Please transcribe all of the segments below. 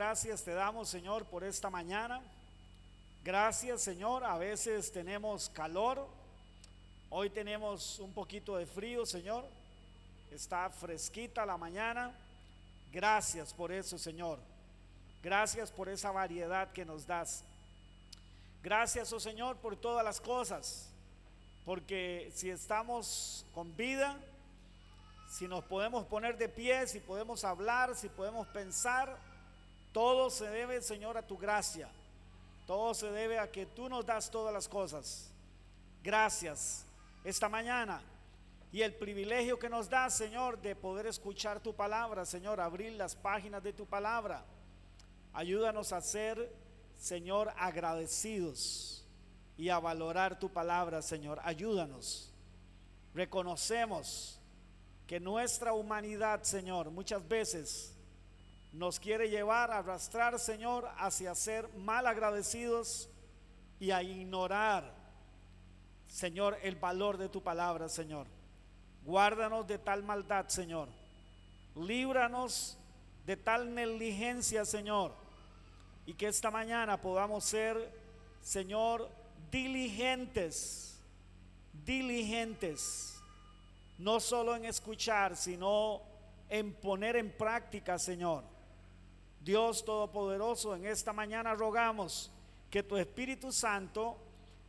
gracias te damos, Señor, por esta mañana. Gracias, Señor. A veces tenemos calor, hoy tenemos un poquito de frío, Señor. Está fresquita la mañana. Gracias por eso, Señor. Gracias por esa variedad que nos das. Gracias, oh Señor, por todas las cosas, porque si estamos con vida, si nos podemos poner de pie, si podemos hablar, si podemos pensar, todo se debe, Señor, a tu gracia. Todo se debe a que tú nos das todas las cosas. Gracias esta mañana y el privilegio que nos das, Señor, de poder escuchar tu palabra, Señor, abrir las páginas de tu palabra. Ayúdanos a ser, Señor, agradecidos y a valorar tu palabra, Señor. Ayúdanos. Reconocemos que nuestra humanidad, Señor, muchas veces nos quiere llevar a arrastrar, Señor, hacia ser mal agradecidos y a ignorar, Señor, el valor de tu palabra, Señor. Guárdanos de tal maldad, Señor. Líbranos de tal negligencia, Señor. Y que esta mañana podamos ser, Señor, diligentes, no solo en escuchar, sino en poner en práctica, Señor. Dios Todopoderoso, en esta mañana rogamos que tu Espíritu Santo,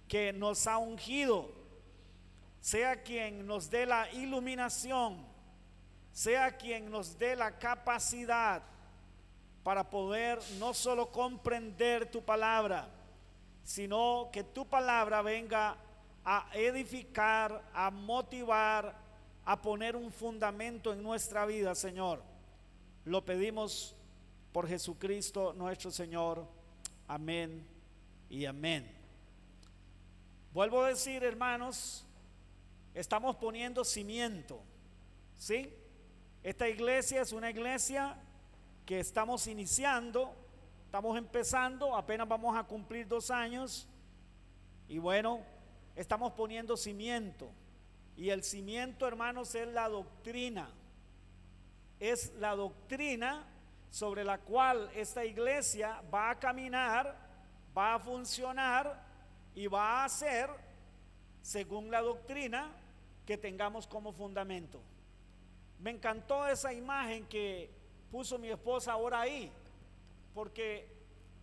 que nos ha ungido, sea quien nos dé la iluminación, sea quien nos dé la capacidad para poder no solo comprender tu palabra, sino que tu palabra venga a edificar, a motivar, a poner un fundamento en nuestra vida, Señor. Lo pedimos por Jesucristo nuestro Señor. Amén y amén. Vuelvo a decir, hermanos, estamos poniendo cimiento, ¿sí? Esta iglesia es una iglesia que estamos iniciando, estamos empezando, apenas vamos a cumplir 2 años y bueno, estamos poniendo cimiento. Y el cimiento, hermanos, es la doctrina. Es la doctrina sobre la cual esta iglesia va a caminar, va a funcionar y va a hacer según la doctrina que tengamos como fundamento. Me encantó esa imagen que puso mi esposa ahora ahí, porque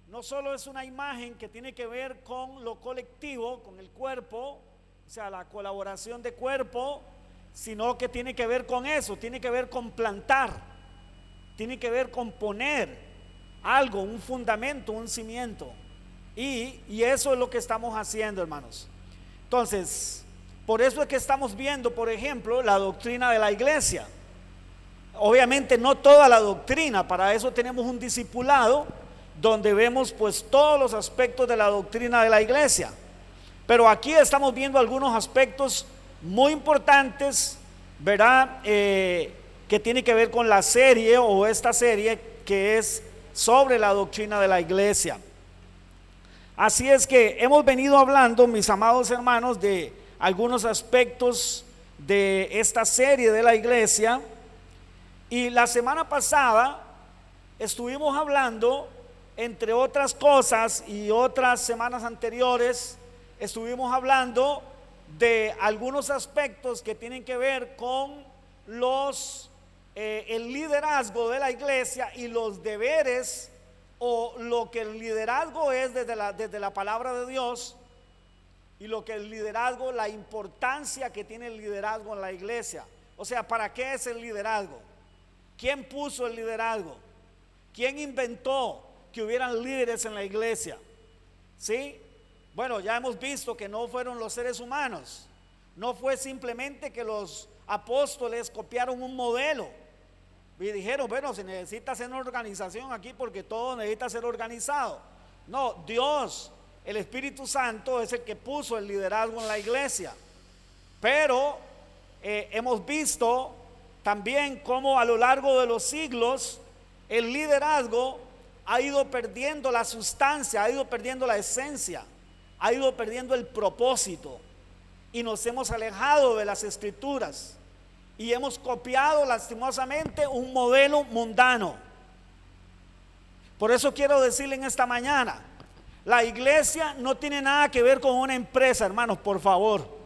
no solo es una imagen que tiene que ver con lo colectivo, con el cuerpo, o sea, la colaboración de cuerpo, sino que tiene que ver con eso, tiene que ver con plantar, tiene que ver con poner algo, un fundamento, un cimiento. Y eso es lo que estamos haciendo, hermanos. Entonces, por eso es que estamos viendo, por ejemplo, la doctrina de la iglesia. Obviamente no toda la doctrina, para eso tenemos un discipulado donde vemos pues todos los aspectos de la doctrina de la iglesia. Pero aquí estamos viendo algunos aspectos muy importantes, ¿verdad? Que tiene que ver con la serie o esta serie que es sobre la doctrina de la iglesia. Así es que hemos venido hablando, mis amados hermanos, de algunos aspectos de esta serie de la iglesia. Y la semana pasada estuvimos hablando, entre otras cosas, y otras semanas anteriores estuvimos hablando de algunos aspectos que tienen que ver con el liderazgo de la iglesia y los deberes, o lo que el liderazgo es desde la palabra de Dios, y lo que el liderazgo, la importancia que tiene el liderazgo en la iglesia. O sea, ¿para qué es el liderazgo? ¿Quién puso el liderazgo? ¿Quién inventó que hubieran líderes en la iglesia? ¿Sí? Bueno, ya hemos visto que no fueron los seres humanos. No fue simplemente que los apóstoles copiaron un modelo y dijeron, bueno, se necesita hacer una organización aquí porque todo necesita ser organizado. No, Dios, el Espíritu Santo, es el que puso el liderazgo en la iglesia. Pero hemos visto también cómo a lo largo de los siglos el liderazgo ha ido perdiendo la sustancia, ha ido perdiendo la esencia, ha ido perdiendo el propósito, y nos hemos alejado de las escrituras y hemos copiado lastimosamente un modelo mundano. Por eso quiero decirle en esta mañana, la iglesia no tiene nada que ver con una empresa, hermanos, por favor.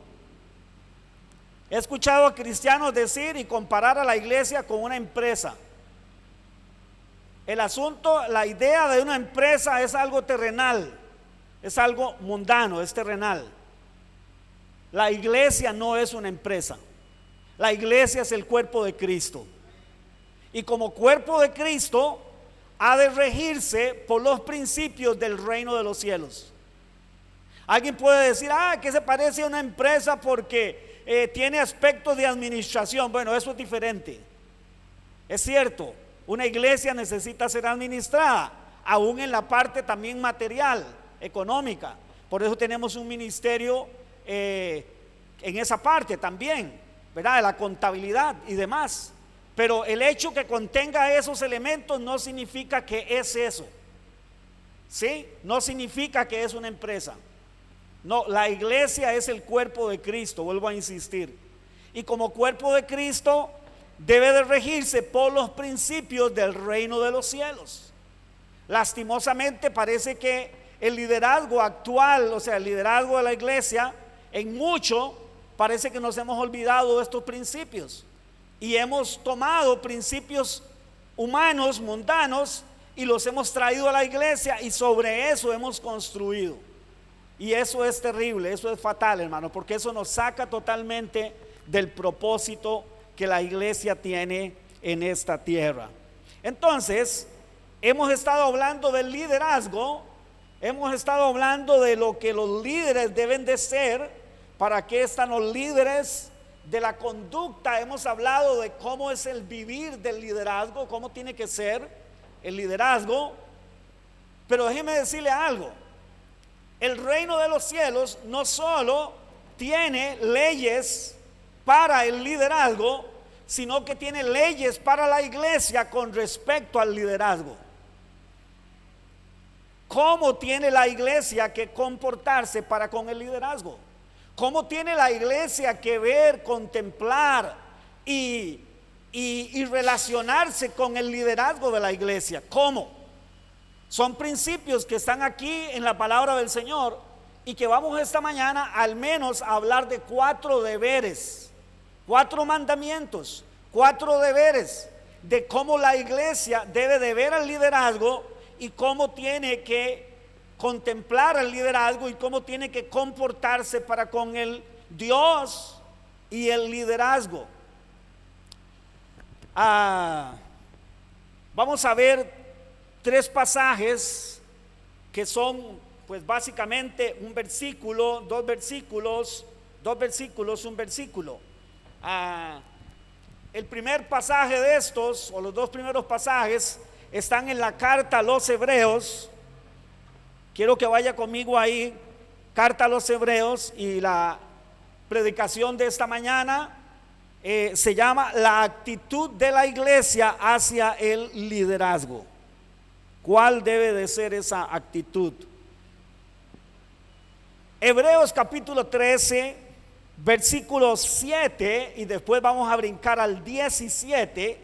He escuchado a cristianos decir y comparar a la iglesia con una empresa. El asunto, la idea de una empresa es algo terrenal, es algo mundano, es terrenal. La iglesia no es una empresa. La iglesia es el cuerpo de Cristo. Y como cuerpo de Cristo ha de regirse por los principios del reino de los cielos. Alguien puede decir, que se parece a una empresa porque tiene aspectos de administración. Bueno, eso es diferente. Es cierto, una iglesia necesita ser administrada, aún en la parte también material, económica. Por eso tenemos un ministerio en esa parte también, ¿verdad? De la contabilidad y demás. Pero el hecho que contenga esos elementos no significa que es eso. ¿Sí? No significa que es una empresa. No, la iglesia es el cuerpo de Cristo, vuelvo a insistir. Y como cuerpo de Cristo debe de regirse por los principios del reino de los cielos. Lastimosamente parece que el liderazgo actual, o sea, el liderazgo de la iglesia, en mucho parece que nos hemos olvidado de estos principios. Y hemos tomado principios humanos, mundanos, y los hemos traído a la iglesia y sobre eso hemos construido. Y eso es terrible, eso es fatal, hermano, porque eso nos saca totalmente del propósito que la iglesia tiene en esta tierra. Entonces, hemos estado hablando del liderazgo, hemos estado hablando de lo que los líderes deben de ser, para qué están los líderes. De la conducta hemos hablado de cómo es el vivir del liderazgo, cómo tiene que ser el liderazgo. Pero déjeme decirle algo, el reino de los cielos no solo tiene leyes para el liderazgo, sino que tiene leyes para la iglesia con respecto al liderazgo. ¿Cómo tiene la iglesia que comportarse para con el liderazgo? ¿Cómo tiene la iglesia que ver, contemplar y relacionarse con el liderazgo de la iglesia? ¿Cómo? Son principios que están aquí en la palabra del Señor y que vamos esta mañana al menos a hablar de 4 deberes, 4 mandamientos, 4 deberes de cómo la iglesia debe de ver al liderazgo y cómo tiene que contemplar el liderazgo y cómo tiene que comportarse para con el Dios y el liderazgo. Vamos a ver 3 pasajes que son pues básicamente un versículo, 2 versículos, 2 versículos, un versículo. El primer pasaje de estos, o los 2 primeros pasajes, están en la carta a los Hebreos. Quiero que vaya conmigo ahí, carta a los Hebreos, y la predicación de esta mañana se llama la actitud de la iglesia hacia el liderazgo. ¿Cuál debe de ser esa actitud? Hebreos capítulo 13, versículo 7, y después vamos a brincar al 17,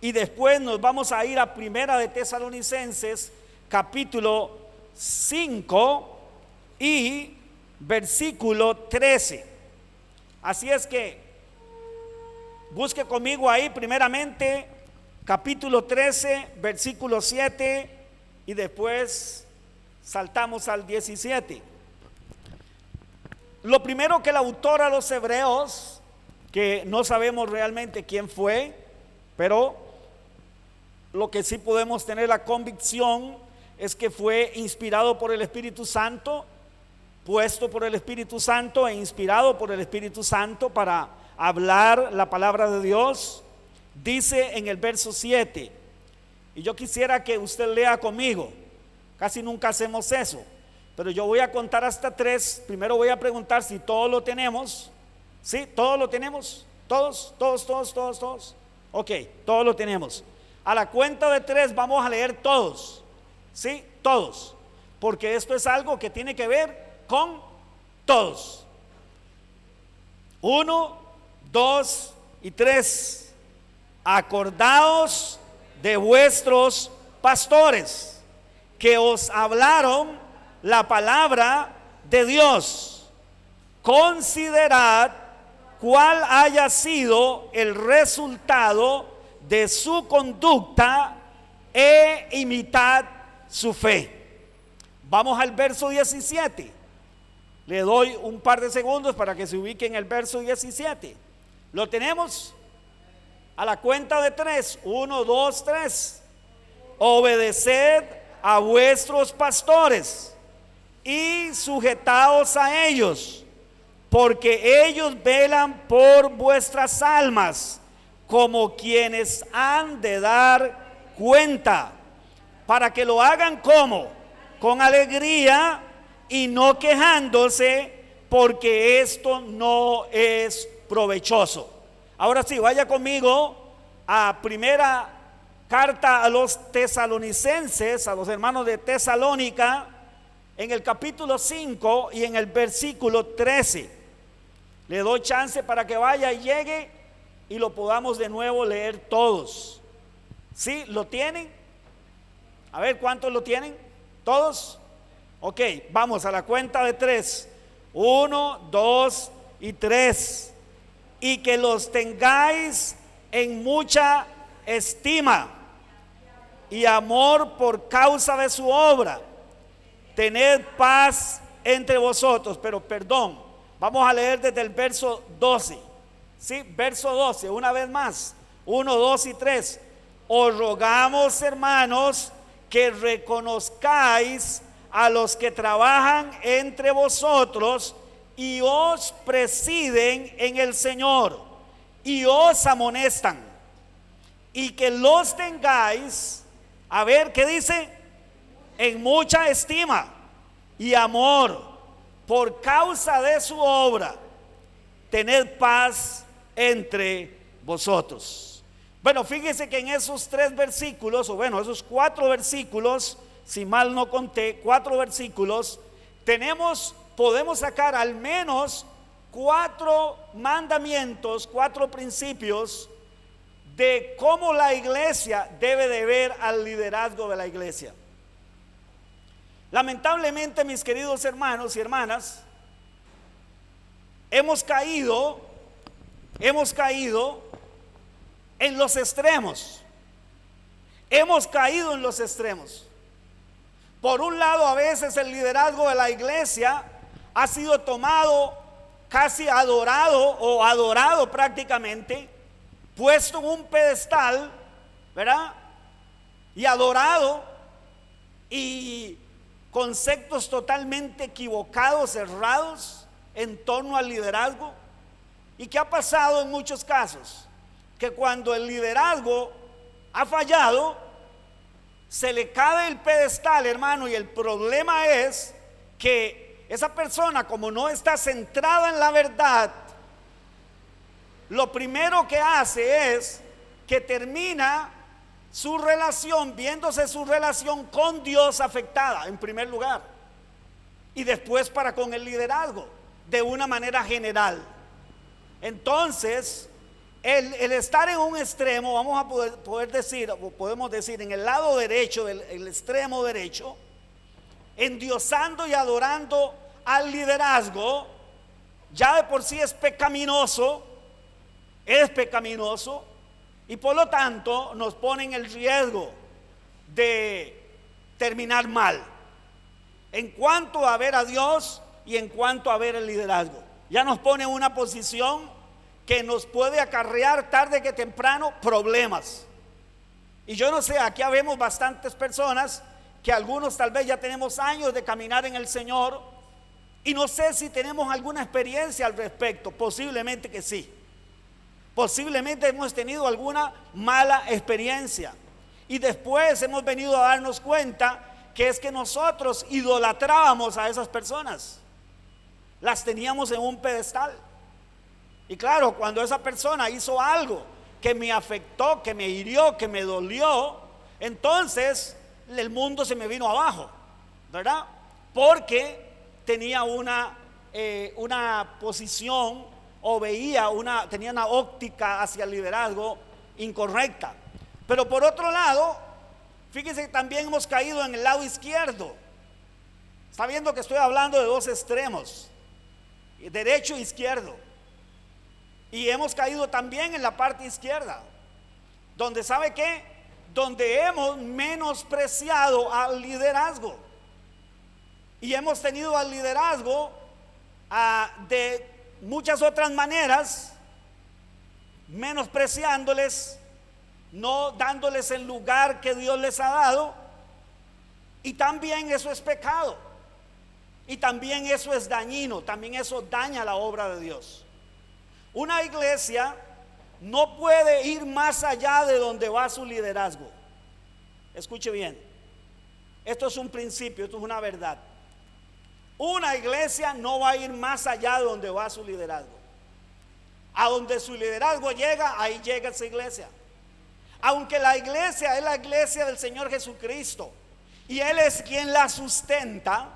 y después nos vamos a ir a Primera de Tesalonicenses capítulo 5 y versículo 13. Así es que busque conmigo ahí primeramente capítulo 13 versículo 7 y después saltamos al 17. Lo primero que el autor a los Hebreos, que no sabemos realmente quién fue, pero lo que sí podemos tener la convicción es que fue inspirado por el Espíritu Santo, puesto por el Espíritu Santo e inspirado por el Espíritu Santo para hablar la palabra de Dios. Dice en el verso 7, y yo quisiera que usted lea conmigo, casi nunca hacemos eso, pero yo voy a contar hasta 3. Primero voy a preguntar si todos lo tenemos. ¿Sí? ¿Todos lo tenemos? ¿Todos? Ok, todos lo tenemos. A la cuenta de 3 vamos a leer todos. ¿Sí? Todos. Porque esto es algo que tiene que ver con todos. 1, 2 y 3. Acordaos de vuestros pastores. que os hablaron la palabra de Dios. Considerad cuál haya sido el resultado de su conducta e imitad su fe. Vamos al verso 17. Le doy un par de segundos para que se ubique en el verso 17. ¿Lo tenemos? A la cuenta de 3. 1, 2, 3. Obedeced a vuestros pastores y sujetaos a ellos, porque ellos velan por vuestras almas, como quienes han de dar cuenta, para que lo hagan como con alegría y no quejándose, porque esto no es provechoso. Ahora sí, vaya conmigo a primera carta a los tesalonicenses, a los hermanos de Tesalónica, en el capítulo 5 y en el versículo 13. Le doy chance para que vaya y llegue y lo podamos de nuevo leer todos. ¿Sí? ¿Lo tienen? A ver, ¿cuántos lo tienen? ¿Todos? Ok, vamos a la cuenta de 3. 1, 2 y 3. Y que los tengáis en mucha estima y amor por causa de su obra. Tened paz entre vosotros. Pero perdón, vamos a leer desde el verso 12. Sí, verso 12, una vez más. 1, 2 y 3. Os rogamos, hermanos, que reconozcáis a los que trabajan entre vosotros y os presiden en el Señor y os amonestan, y que los tengáis, a ver, ¿qué dice? En mucha estima y amor por causa de su obra. Tened paz entre vosotros. Bueno, fíjese que en esos 3 versículos, o bueno, esos 4 versículos, si mal no conté, 4 versículos, podemos sacar al menos 4 mandamientos, 4 principios de cómo la iglesia debe de ver al liderazgo de la iglesia. Lamentablemente, mis queridos hermanos y hermanas, hemos caído en los extremos. Hemos caído en los extremos. Por un lado, a veces el liderazgo de la iglesia ha sido tomado, casi adorado o adorado prácticamente, puesto en un pedestal, ¿verdad? Y adorado, y conceptos totalmente equivocados, errados en torno al liderazgo. ¿Y qué ha pasado en muchos casos? Que cuando el liderazgo ha fallado, se le cae el pedestal, hermano, y el problema es que esa persona, como no está centrada en la verdad, lo primero que hace es que termina su relación, viéndose su relación con Dios afectada en primer lugar, y después para con el liderazgo de una manera general. Entonces, el estar en un extremo, vamos a poder decir, o podemos decir, en el lado derecho, el extremo derecho, endiosando y adorando al liderazgo, ya de por sí es pecaminoso, y por lo tanto nos pone en el riesgo de terminar mal en cuanto a ver a Dios y en cuanto a ver el liderazgo. Ya nos pone en una posición que nos puede acarrear tarde que temprano problemas. Y yo no sé, aquí habemos bastantes personas que algunos tal vez ya tenemos años de caminar en el Señor, y no sé si tenemos alguna experiencia al respecto. Posiblemente que sí. Posiblemente hemos tenido alguna mala experiencia, y después hemos venido a darnos cuenta que es que nosotros idolatrábamos a esas personas, las teníamos en un pedestal. Y claro, cuando esa persona hizo algo que me afectó, que me hirió, que me dolió, entonces el mundo se me vino abajo, ¿verdad? Porque tenía una posición, o tenía una óptica hacia el liderazgo incorrecta. Pero por otro lado, Fíjense que también hemos caído en el lado izquierdo. Está viendo que estoy hablando de dos extremos, derecho e izquierdo. Y hemos caído también en la parte izquierda, donde ¿sabe qué? Donde hemos menospreciado al liderazgo. Y hemos tenido al liderazgo de muchas otras maneras, menospreciándoles, no dándoles el lugar que Dios les ha dado. Y también eso es pecado. Y también eso es dañino, también eso daña la obra de Dios. Una iglesia no puede ir más allá de donde va su liderazgo. Escuche bien, esto es un principio, esto es una verdad. Una iglesia no va a ir más allá de donde va su liderazgo. A donde su liderazgo llega, ahí llega esa iglesia. Aunque la iglesia es la iglesia del Señor Jesucristo y Él es quien la sustenta,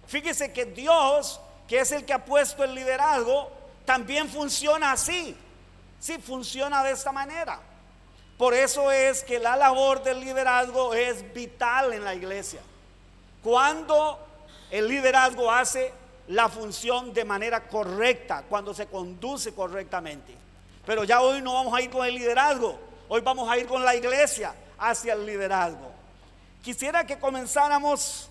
fíjese que Dios, que es el que ha puesto el liderazgo, también funciona así. Sí, funciona de esta manera. Por eso es que la labor del liderazgo es vital en la iglesia. Cuando el liderazgo hace la función de manera correcta, cuando se conduce correctamente. Pero ya hoy no vamos a ir con el liderazgo, hoy vamos a ir con la iglesia hacia el liderazgo. Quisiera que comenzáramos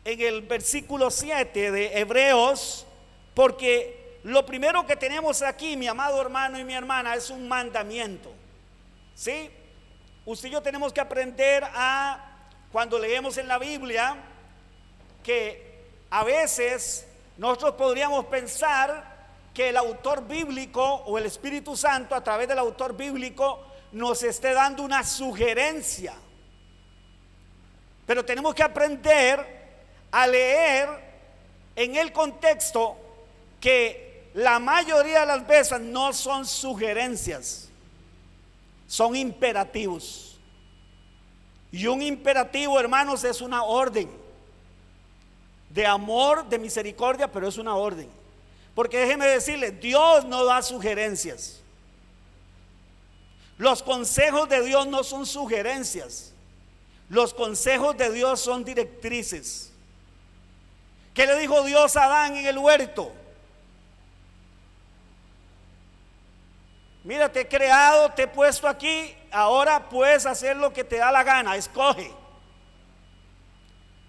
en el versículo 7 de Hebreos, porque lo primero que tenemos aquí, mi amado hermano y mi hermana, es un mandamiento. ¿Sí? Usted y yo tenemos que aprender cuando leemos en la Biblia, que a veces nosotros podríamos pensar que el autor bíblico o el Espíritu Santo a través del autor bíblico nos esté dando una sugerencia. Pero tenemos que aprender a leer en el contexto que la mayoría de las veces no son sugerencias, son imperativos. Y un imperativo, hermanos, es una orden de amor, de misericordia, pero es una orden. Porque déjeme decirle, Dios no da sugerencias. Los consejos de Dios no son sugerencias. Los consejos de Dios son directrices. ¿Qué le dijo Dios a Adán en el huerto? Mira, te he creado, te he puesto aquí, ahora puedes hacer lo que te da la gana, escoge.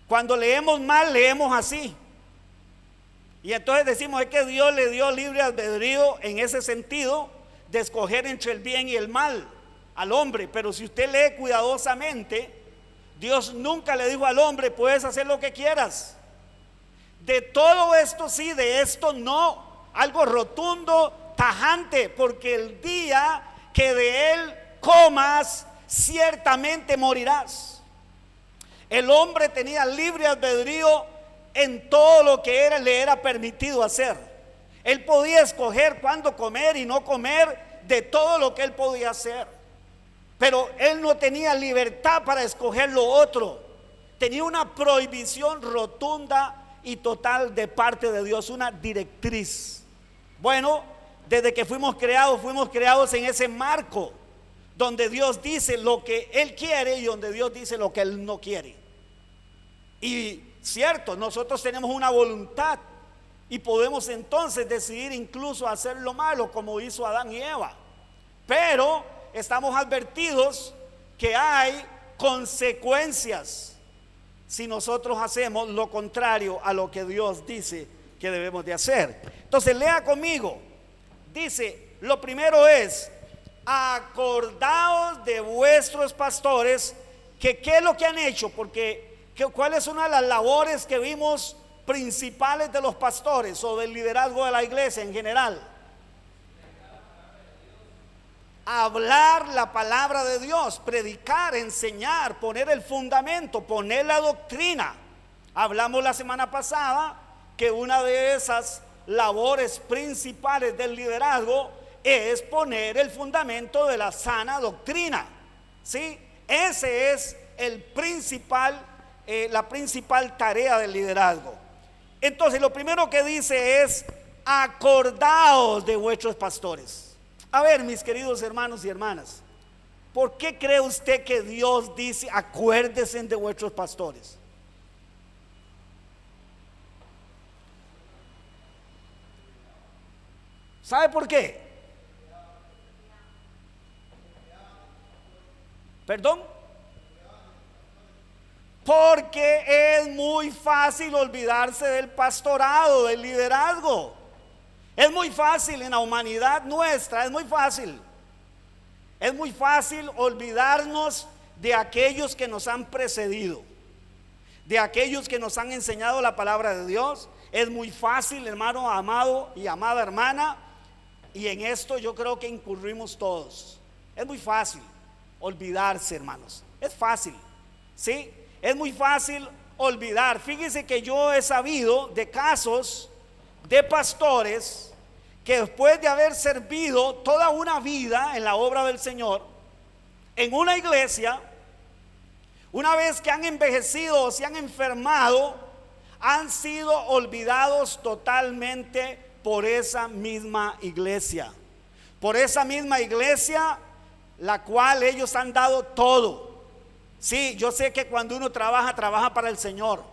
Cuando leemos mal, leemos así. Y entonces decimos, es que Dios le dio libre albedrío en ese sentido de escoger entre el bien y el mal al hombre. Pero si usted lee cuidadosamente, Dios nunca le dijo al hombre, puedes hacer lo que quieras. De todo esto sí, de esto no. Algo rotundo, tajante, porque el día que de él comas, ciertamente morirás. El hombre tenía libre albedrío en todo lo que le era permitido hacer. Él podía escoger cuándo comer y no comer, de todo lo que él podía hacer. Pero él no tenía libertad para escoger lo otro. Tenía una prohibición rotunda y total de parte de Dios, una directriz. Bueno, desde que fuimos creados en ese marco donde Dios dice lo que Él quiere y donde Dios dice lo que Él no quiere. Y cierto, nosotros tenemos una voluntad y podemos entonces decidir incluso hacer lo malo como hizo Adán y Eva. Pero estamos advertidos que hay consecuencias si nosotros hacemos lo contrario a lo que Dios dice que debemos de hacer. Entonces lea conmigo. Dice, lo primero es: acordaos de vuestros pastores, que qué es lo que han hecho, porque cuál es una de las labores que vimos principales de los pastores o del liderazgo de la iglesia en general. Hablar la palabra de Dios, predicar, enseñar, poner el fundamento, poner la doctrina. Hablamos la semana pasada que una de esas labores principales del liderazgo es poner el fundamento de la sana doctrina. ¿Sí? Ese es la principal tarea del liderazgo. Entonces lo primero que dice es: acordaos de vuestros pastores. A ver, mis queridos hermanos y hermanas, ¿Por qué cree usted que Dios dice acuérdense de vuestros pastores? ¿Sabe por qué? ¿Perdón? Porque es muy fácil olvidarse del pastorado, del liderazgo. Es muy fácil en la humanidad nuestra, es muy fácil. Es muy fácil olvidarnos de aquellos que nos han precedido, de aquellos que nos han enseñado la palabra de Dios. Es muy fácil, hermano amado y amada hermana, y en esto yo creo que incurrimos todos. Es muy fácil olvidarse, hermanos. Es fácil, ¿sí? Es muy fácil olvidar. Fíjese que yo he sabido de casos de pastores que después de haber servido toda una vida en la obra del Señor, en una iglesia, una vez que han envejecido o se han enfermado, han sido olvidados totalmente por esa misma iglesia. Por esa misma iglesia, la cual ellos han dado todo. Sí, yo sé que cuando uno trabaja, trabaja para el Señor,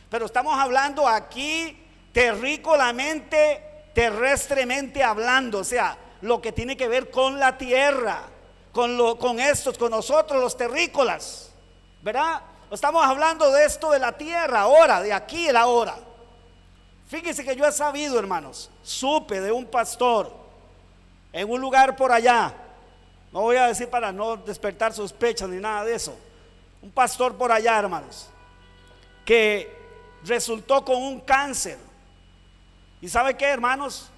pero estamos hablando aquí terrícolamente, terrestremente hablando, o sea, lo que tiene que ver con la tierra, con nosotros los terrícolas, ¿verdad? Estamos hablando de esto de la tierra ahora, de aquí el ahora. Fíjense que yo he sabido, hermanos, supe de un pastor en un lugar por allá, no voy a decir para no despertar sospechas ni nada de eso, un pastor por allá, hermanos, que resultó con un cáncer. ¿Y sabe qué, hermanos?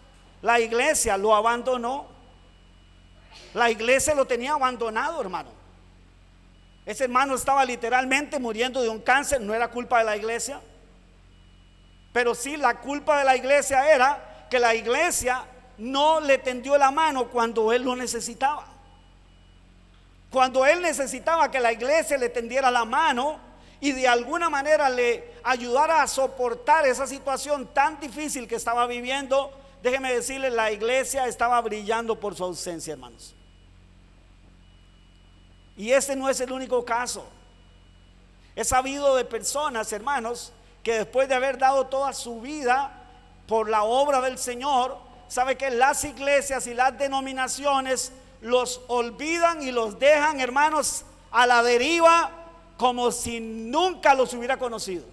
La iglesia lo abandonó. La iglesia lo tenía abandonado, hermano. Ese hermano estaba literalmente muriendo de un cáncer. No era culpa de la iglesia, pero sí la culpa de la iglesia era que la iglesia no le tendió la mano cuando él lo necesitaba. Cuando él necesitaba que la iglesia le tendiera la mano y de alguna manera le ayudara a soportar esa situación tan difícil que estaba viviendo, déjeme decirle, la iglesia estaba brillando por su ausencia, hermanos. Y este no es el único caso. He sabido de personas, hermanos, que después de haber dado toda su vida por la obra del Señor, sabe que las iglesias y las denominaciones los olvidan y los dejan, hermanos, a la deriva, como si nunca los hubiera conocido,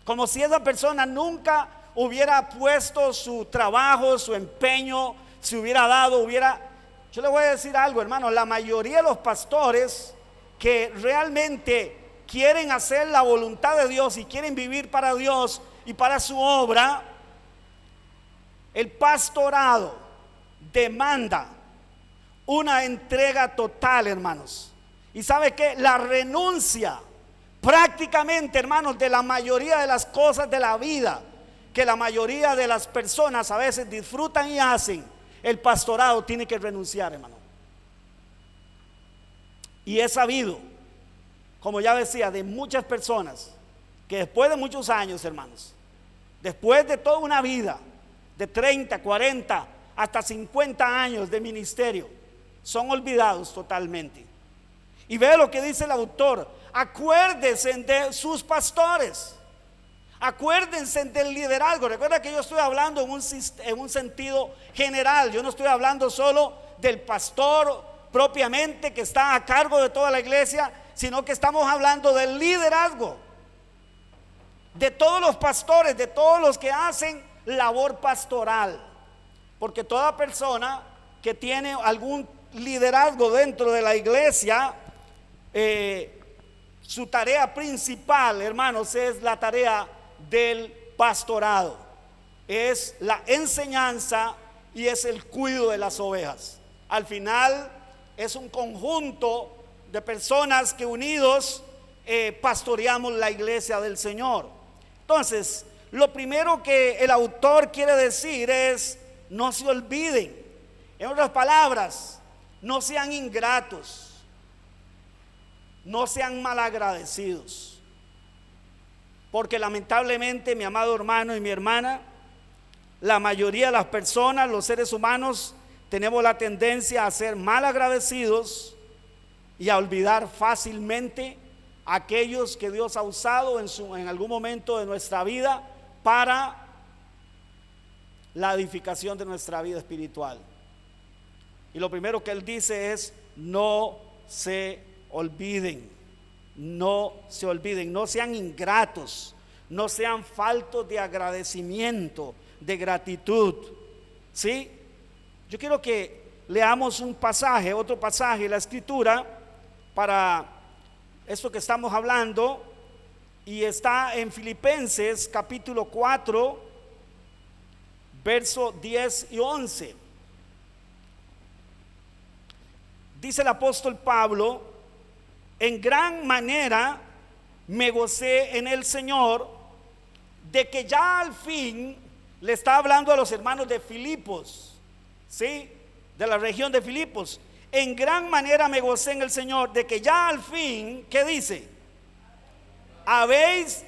como si esa persona nunca hubiera puesto su trabajo, su empeño, se hubiera dado, yo le voy a decir algo, hermano, la mayoría de los pastores que realmente quieren hacer la voluntad de Dios y quieren vivir para Dios y para su obra, el pastorado demanda una entrega total, hermanos. Y sabe que la renuncia prácticamente, hermanos, de la mayoría de las cosas de la vida que la mayoría de las personas a veces disfrutan y hacen, el pastorado tiene que renunciar, hermano. Y he sabido, como ya decía, de muchas personas que después de muchos años, hermanos, después de toda una vida de 30, 40 hasta 50 años de ministerio, son olvidados totalmente. Y ve lo que dice el autor: acuérdense de sus pastores, acuérdense del liderazgo. Recuerda que yo estoy hablando en un sentido general. Yo no estoy hablando solo del pastor propiamente que está a cargo de toda la iglesia, sino que estamos hablando del liderazgo, de todos los pastores, de todos los que hacen labor pastoral. Porque toda persona que tiene algún liderazgo dentro de la iglesia, su tarea principal, hermanos, es la tarea del pastorado, es la enseñanza y es el cuidado de las ovejas. Al final es un conjunto de personas que unidos pastoreamos la iglesia del Señor. Entonces, lo primero que el autor quiere decir es: no se olviden. En otras palabras, no sean ingratos, no sean malagradecidos, porque lamentablemente, mi amado hermano y mi hermana, la mayoría de las personas, los seres humanos, tenemos la tendencia a ser mal agradecidos y a olvidar fácilmente a aquellos que Dios ha usado en algún momento de nuestra vida para la edificación de nuestra vida espiritual. Y lo primero que él dice es: no se olviden, no se olviden, no sean ingratos, no sean faltos de agradecimiento, de gratitud. ¿Sí? Yo quiero que leamos un pasaje, otro pasaje de la Escritura para esto que estamos hablando, y está en Filipenses capítulo 4, verso 10 y 11. Dice el apóstol Pablo: en gran manera me gocé en el Señor de que ya al fin, le está hablando a los hermanos de Filipos, ¿sí? De la región de Filipos. En gran manera me gocé en el Señor de que ya al fin, ¿qué dice? Habéis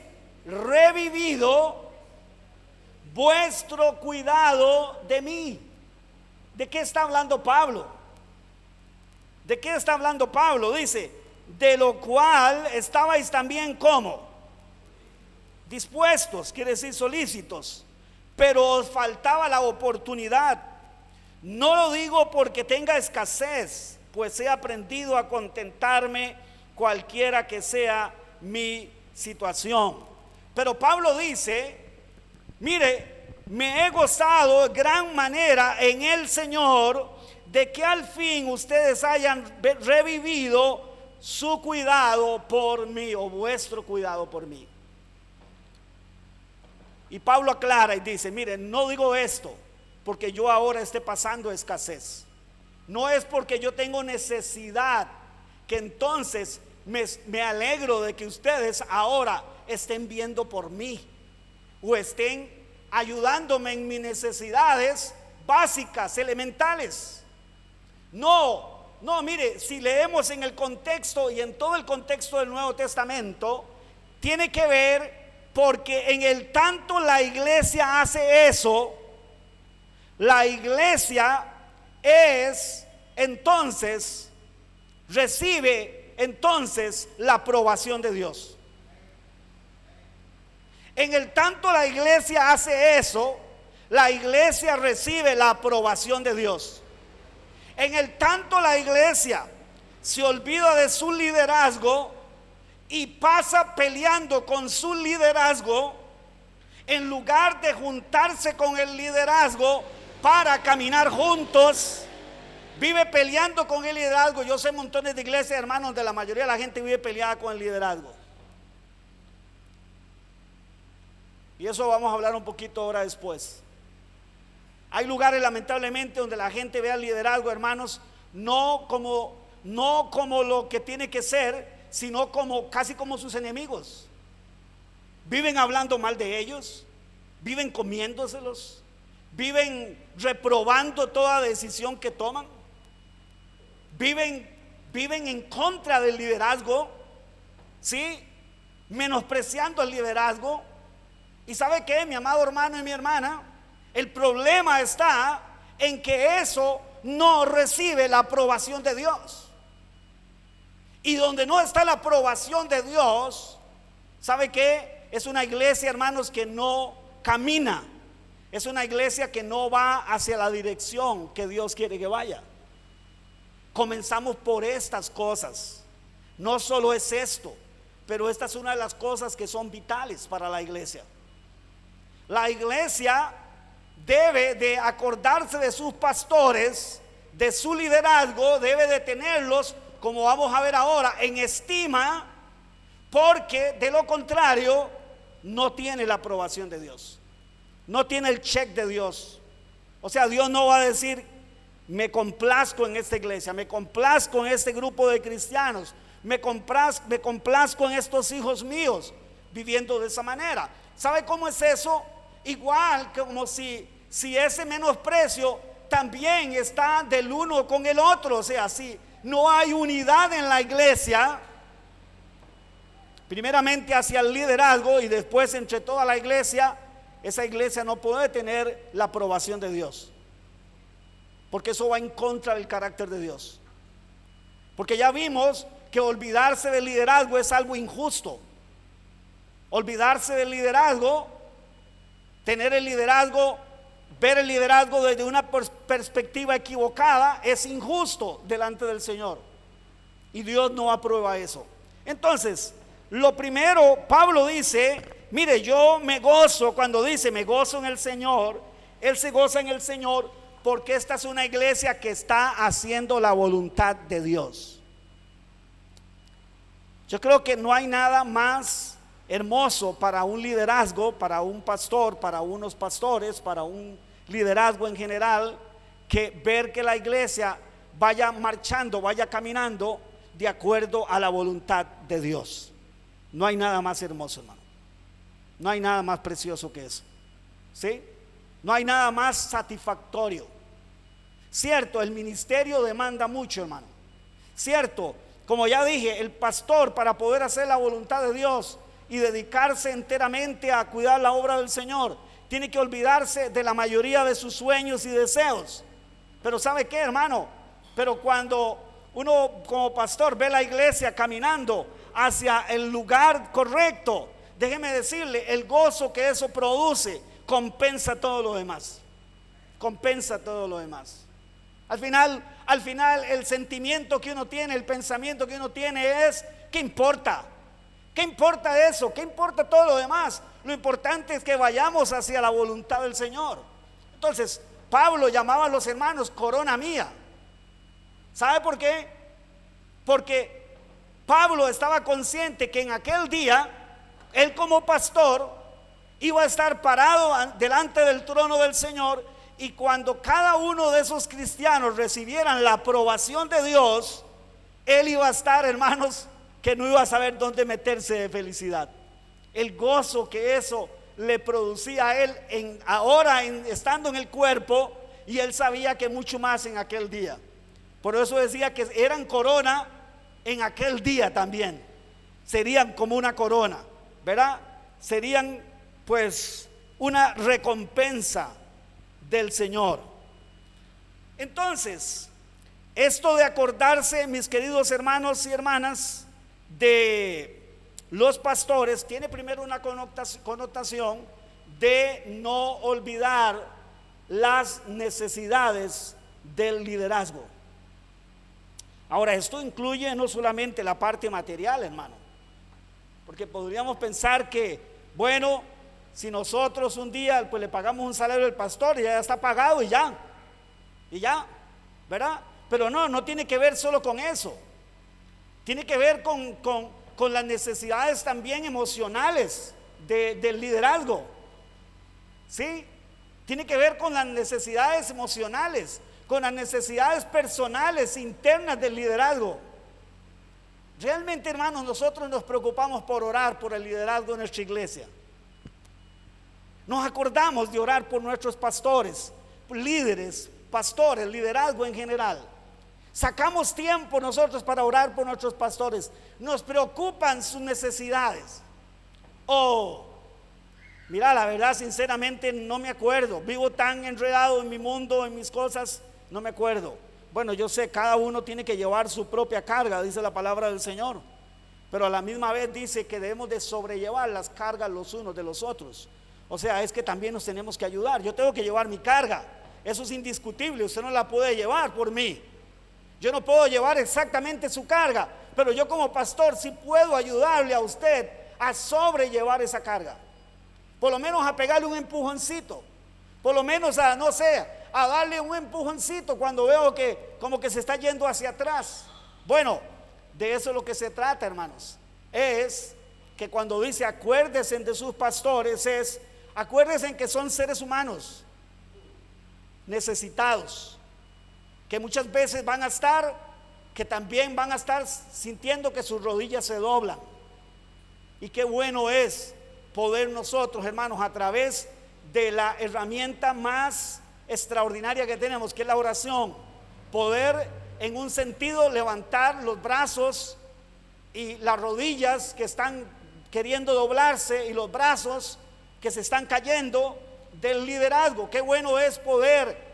revivido vuestro cuidado de mí. ¿De qué está hablando Pablo? ¿De qué está hablando Pablo? Dice: de lo cual estabais también como dispuestos, quiere decir solícitos, pero os faltaba la oportunidad. No lo digo porque tenga escasez, pues he aprendido a contentarme cualquiera que sea mi situación. Pero Pablo dice: mire, me he gozado de gran manera en el Señor de que al fin ustedes hayan revivido su cuidado por mí, o vuestro cuidado por mí. Y Pablo aclara y dice: mire, no digo esto porque yo ahora esté pasando escasez, no es porque yo tengo necesidad, que entonces me alegro de que ustedes ahora estén viendo por mí o estén ayudándome en mis necesidades básicas, elementales. No, mire, si leemos en el contexto y en todo el contexto del Nuevo Testamento, tiene que ver porque en el tanto la iglesia hace eso, la iglesia recibe entonces la aprobación de Dios. En el tanto la iglesia hace eso, la iglesia recibe la aprobación de Dios. En el tanto la iglesia se olvida de su liderazgo y pasa peleando con su liderazgo, en lugar de juntarse con el liderazgo para caminar juntos, vive peleando con el liderazgo. Yo sé montones de iglesias, hermanos, donde la mayoría de la gente vive peleada con el liderazgo. Y eso vamos a hablar un poquito ahora después. Hay lugares, lamentablemente, donde la gente ve al liderazgo, hermanos, no como lo que tiene que ser, sino casi como sus enemigos. Viven hablando mal de ellos, viven comiéndoselos, viven reprobando toda decisión que toman, viven en contra del liderazgo, ¿sí? Menospreciando el liderazgo. ¿Y sabe qué, mi amado hermano y mi hermana? El problema está en que eso no recibe la aprobación de Dios. Y donde no está la aprobación de Dios, ¿sabe qué? Es una iglesia, hermanos, que no camina. Es una iglesia que no va hacia la dirección que Dios quiere que vaya. Comenzamos por estas cosas. No solo es esto, pero esta es una de las cosas que son vitales para la iglesia. La iglesia debe de acordarse de sus pastores, de su liderazgo, debe de tenerlos, como vamos a ver ahora, en estima, porque de lo contrario no tiene la aprobación de Dios, no tiene el check de Dios. O sea, Dios no va a decir: me complazco en esta iglesia, me complazco en este grupo de cristianos, me complazco en estos hijos míos viviendo de esa manera. ¿Sabe cómo es eso? Igual como si ese menosprecio también está del uno con el otro. O sea, si no hay unidad en la iglesia, primeramente hacia el liderazgo y después entre toda la iglesia, esa iglesia no puede tener la aprobación de Dios. porque eso va en contra del carácter de Dios. Porque ya vimos que olvidarse del liderazgo es algo injusto. Olvidarse del liderazgo, tener el liderazgo, ver el liderazgo desde una perspectiva equivocada es injusto delante del Señor. Y Dios no aprueba eso. Entonces, lo primero, Pablo dice, mire, yo me gozo, cuando dice me gozo en el Señor, él se goza en el Señor porque esta es una iglesia que está haciendo la voluntad de Dios. Yo creo que no hay nada más hermoso para un liderazgo, para un pastor, para unos pastores, para un liderazgo en general, que ver que la iglesia vaya marchando, vaya caminando de acuerdo a la voluntad de Dios. No hay nada más hermoso, hermano. No hay nada más precioso que eso. ¿Sí? No hay nada más satisfactorio. Cierto, el ministerio demanda mucho, hermano. Cierto, como ya dije, el pastor, para poder hacer la voluntad de Dios y dedicarse enteramente a cuidar la obra del Señor, tiene que olvidarse de la mayoría de sus sueños y deseos. Pero ¿sabe qué, hermano? Pero cuando uno como pastor ve la iglesia caminando hacia el lugar correcto, déjeme decirle, el gozo que eso produce compensa todo lo demás. Compensa todo lo demás. Al final el sentimiento que uno tiene, el pensamiento que uno tiene es, ¿qué importa? ¿Qué importa eso? ¿Qué importa todo lo demás? Lo importante es que vayamos hacia la voluntad del Señor. Entonces, Pablo llamaba a los hermanos corona mía. ¿Sabe por qué? Porque Pablo estaba consciente que en aquel día, él como pastor iba a estar parado delante del trono del Señor, y cuando cada uno de esos cristianos recibieran la aprobación de Dios, él iba a estar, hermanos, que no iba a saber dónde meterse de felicidad. El gozo que eso le producía a él estando en el cuerpo, y él sabía que mucho más en aquel día. Por eso decía que eran corona en aquel día también. Serían como una corona, ¿verdad? Serían pues una recompensa del Señor. Entonces, esto de acordarse, mis queridos hermanos y hermanas, de los pastores, tiene primero una connotación de no olvidar las necesidades del liderazgo. Ahora, esto incluye no solamente la parte material, hermano, porque podríamos pensar que, bueno, si nosotros un día pues le pagamos un salario al pastor y ya está pagado y ya, ¿verdad? Pero no tiene que ver solo con eso. Tiene que ver con las necesidades también emocionales del liderazgo. ¿Sí? Tiene que ver con las necesidades emocionales, con las necesidades personales internas del liderazgo. Realmente, hermanos, nosotros nos preocupamos por orar por el liderazgo de nuestra iglesia. Nos acordamos de orar por nuestros pastores, líderes, pastores, liderazgo en general. Sacamos tiempo nosotros para orar por nuestros pastores. Nos preocupan sus necesidades. Mira, la verdad, sinceramente no me acuerdo. Vivo tan enredado en mi mundo, en mis cosas, no me acuerdo. Bueno, yo sé, cada uno tiene que llevar su propia carga, dice la palabra del Señor. Pero a la misma vez dice que debemos de sobrellevar las cargas los unos de los otros. O sea, es que también nos tenemos que ayudar. Yo tengo que llevar mi carga. Eso es indiscutible. Usted no la puede llevar por mí. Yo no puedo llevar exactamente su carga, pero yo como pastor sí puedo ayudarle a usted a sobrellevar esa carga. Por lo menos a pegarle un empujoncito. Por lo menos a darle un empujoncito cuando veo que como que se está yendo hacia atrás. Bueno, de eso es lo que se trata, hermanos. Es que cuando dice acuérdense de sus pastores, acuérdense que son seres humanos necesitados, que muchas veces también van a estar sintiendo que sus rodillas se doblan. Y qué bueno es poder nosotros, hermanos, a través de la herramienta más extraordinaria que tenemos, que es la oración, poder en un sentido levantar los brazos y las rodillas que están queriendo doblarse y los brazos que se están cayendo del liderazgo. Qué bueno es poder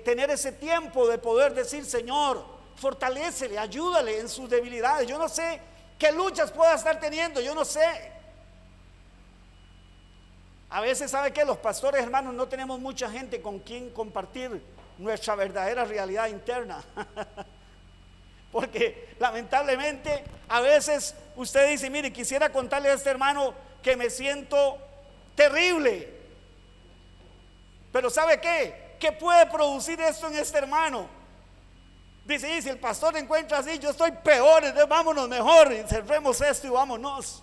tener ese tiempo de poder decir: Señor, fortalécele, ayúdale en sus debilidades. Yo no sé qué luchas pueda estar teniendo, yo no sé. A veces, ¿sabe qué? Los pastores, hermanos, no tenemos mucha gente con quien compartir nuestra verdadera realidad interna. Porque lamentablemente a veces usted dice: mire, quisiera contarle a este hermano que me siento terrible. Pero ¿sabe qué? ¿Qué puede producir esto en este hermano? Dice: y si el pastor encuentra así, yo estoy peor, entonces vámonos mejor y cerremos esto y vámonos.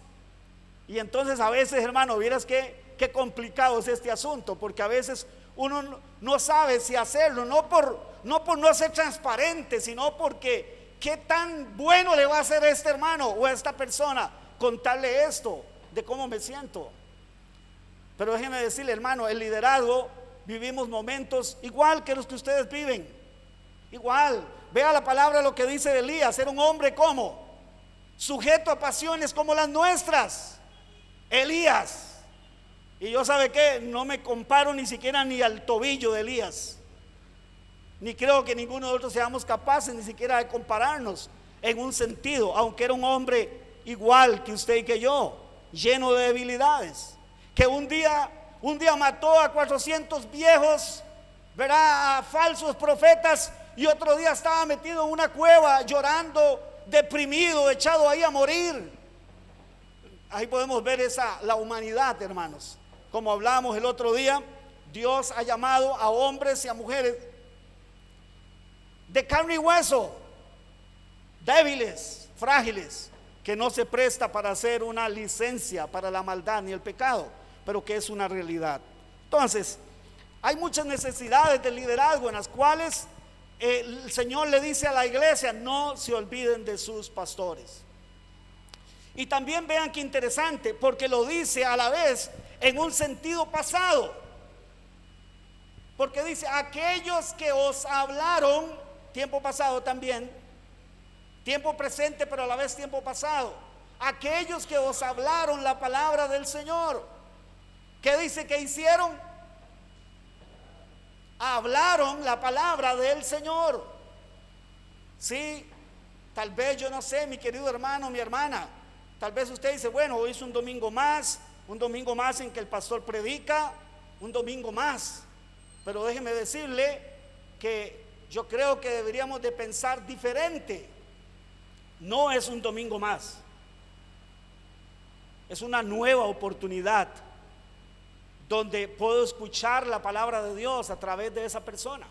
Y entonces a veces, hermano, vieras qué complicado es este asunto, porque a veces uno no sabe si hacerlo, no por no ser transparente, sino porque qué tan bueno le va a hacer a este hermano o a esta persona contarle esto de cómo me siento. Pero déjeme decirle, hermano, el liderazgo, vivimos momentos igual que los que ustedes viven, igual. Vea la palabra, lo que dice de Elías: era un hombre como sujeto a pasiones como las nuestras, Elías. Y yo, ¿sabe qué? No me comparo ni siquiera ni al tobillo de Elías, ni creo que ninguno de nosotros seamos capaces ni siquiera de compararnos en un sentido, aunque era un hombre igual que usted y que yo, lleno de debilidades, que un día mató a 400 viejos, verá, a falsos profetas, y otro día estaba metido en una cueva llorando, deprimido, echado ahí a morir. Ahí podemos ver la humanidad, hermanos. Como hablábamos el otro día, Dios ha llamado a hombres y a mujeres de carne y hueso, débiles, frágiles, que no se presta para hacer una licencia para la maldad ni el pecado, pero que es una realidad. Entonces, hay muchas necesidades de liderazgo en las cuales el Señor le dice a la iglesia: no se olviden de sus pastores. Y también vean qué interesante, porque lo dice a la vez en un sentido pasado, porque dice: aquellos que os hablaron, tiempo pasado también, tiempo presente pero a la vez tiempo pasado, aquellos que os hablaron la palabra del Señor. ¿Qué dice que hicieron? Hablaron la palabra del Señor. Sí, tal vez, yo no sé, mi querido hermano, mi hermana, tal vez usted dice: bueno, hoy es un domingo más en que el pastor predica, un domingo más. Pero déjeme decirle que yo creo que deberíamos de pensar diferente. No es un domingo más, es una nueva oportunidad donde puedo escuchar la palabra de Dios a través de esa persona.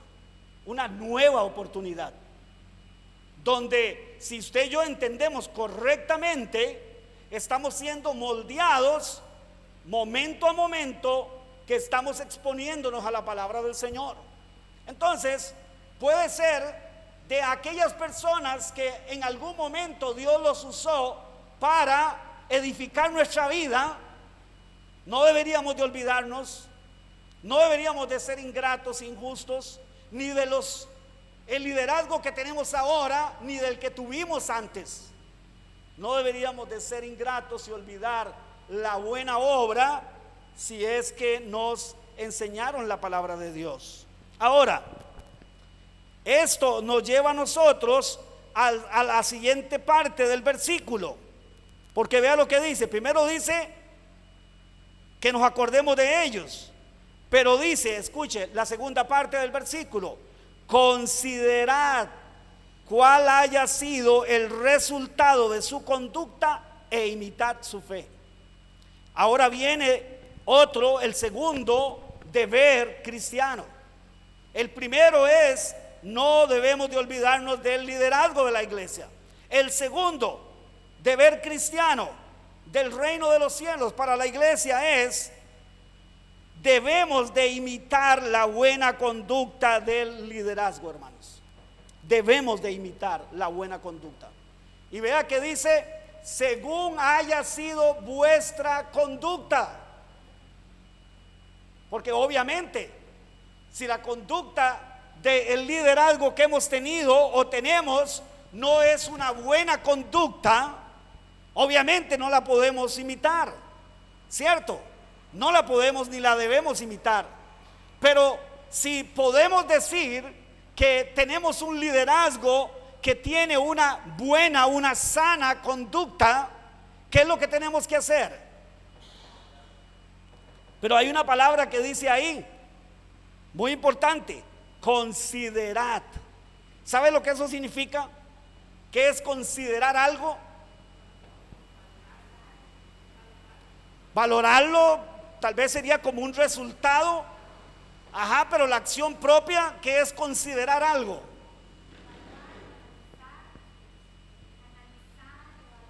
Una nueva oportunidad donde, si usted y yo entendemos correctamente, estamos siendo moldeados momento a momento que estamos exponiéndonos a la palabra del Señor. Entonces, puede ser de aquellas personas que en algún momento Dios los usó para edificar nuestra vida. No deberíamos de olvidarnos, no deberíamos de ser ingratos, injustos, ni de el liderazgo que tenemos ahora, ni del que tuvimos antes. No deberíamos de ser ingratos y olvidar la buena obra, si es que nos enseñaron la palabra de Dios. Ahora, esto nos lleva a nosotros a la siguiente parte del versículo, porque vea lo que dice. Primero dice que nos acordemos de ellos, pero dice, escuche la segunda parte del versículo: considerad cuál haya sido el resultado de su conducta e imitad su fe. Ahora viene el segundo deber cristiano. El primero es: no debemos de olvidarnos del liderazgo de la iglesia. El segundo deber cristiano del reino de los cielos para la iglesia es: debemos de imitar la buena conducta del liderazgo, hermanos. Debemos de imitar la buena conducta. Y vea que dice: según haya sido vuestra conducta. Porque obviamente, si la conducta del liderazgo que hemos tenido o tenemos no es una buena conducta, obviamente no la podemos imitar, ¿cierto? No la podemos ni la debemos imitar. Pero si podemos decir que tenemos un liderazgo que tiene una buena, una sana conducta, ¿qué es lo que tenemos que hacer? Pero hay una palabra que dice ahí, muy importante: considerad. ¿Sabe lo que eso significa? ¿Qué es considerar algo? Valorarlo tal vez sería como un resultado. Ajá, pero la acción propia, ¿qué es considerar algo?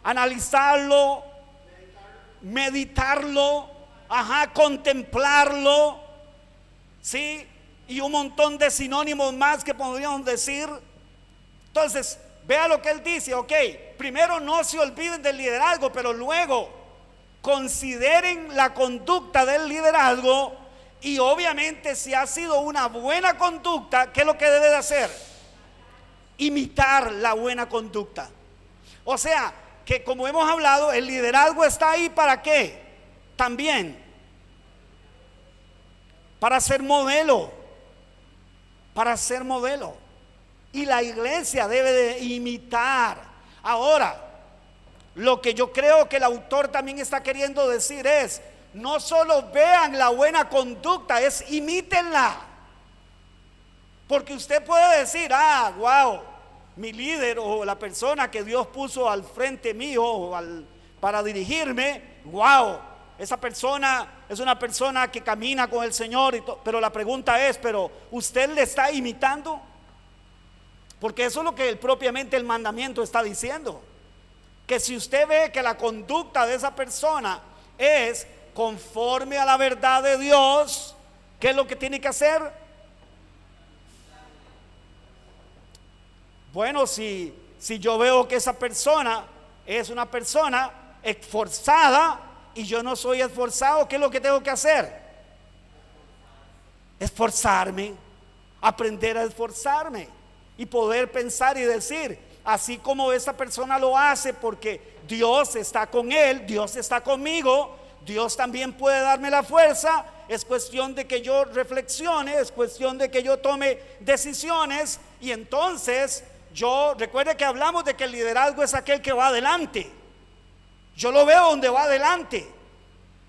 Analizarlo, meditarlo, ajá, contemplarlo, ¿sí? Y un montón de sinónimos más que podríamos decir. Entonces, vea lo que él dice, ok, primero no se olviden del liderazgo, pero luego consideren la conducta del liderazgo. Y obviamente si ha sido una buena conducta, ¿qué es lo que debe de hacer? Imitar la buena conducta. O sea, que como hemos hablado, el liderazgo está ahí ¿para qué? También para ser modelo. Para ser modelo. Y la iglesia debe de imitar. Ahora, lo que yo creo que el autor también está queriendo decir es: no solo vean la buena conducta, es imítenla. Porque usted puede decir: ah, wow, mi líder o la persona que Dios puso al frente mío para dirigirme, wow, esa persona es una persona que camina con el Señor pero la pregunta es: ¿pero usted le está imitando? Porque eso es lo que propiamente el mandamiento está diciendo, que si usted ve que la conducta de esa persona es conforme a la verdad de Dios, ¿qué es lo que tiene que hacer? Bueno, si yo veo que esa persona es una persona esforzada y yo no soy esforzado, ¿qué es lo que tengo que hacer? Esforzarme, aprender a esforzarme y poder pensar y decir: así como esta persona lo hace porque Dios está con él, Dios está conmigo, Dios también puede darme la fuerza. Es cuestión de que yo reflexione, es cuestión de que yo tome decisiones. Y entonces recuerde que hablamos de que el liderazgo es aquel que va adelante. Yo lo veo donde va adelante,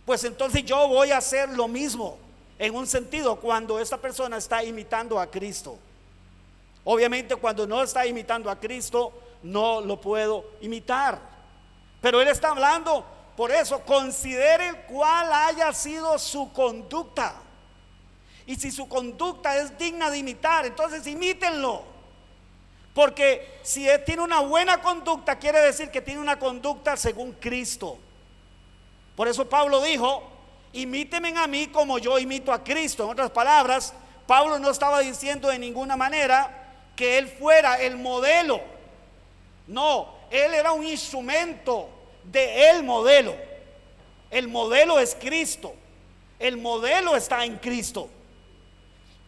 pues entonces yo voy a hacer lo mismo, en un sentido, cuando esta persona está imitando a Cristo. Obviamente cuando no está imitando a Cristo, no lo puedo imitar. Pero él está hablando, por eso, consideren cuál haya sido su conducta. Y si su conducta es digna de imitar, entonces imítenlo. Porque si él tiene una buena conducta, quiere decir que tiene una conducta según Cristo. Por eso Pablo dijo: imítenme a mí como yo imito a Cristo. En otras palabras, Pablo no estaba diciendo de ninguna manera que él fuera el modelo. No, él era un instrumento de el modelo. El modelo es Cristo. El modelo está en Cristo.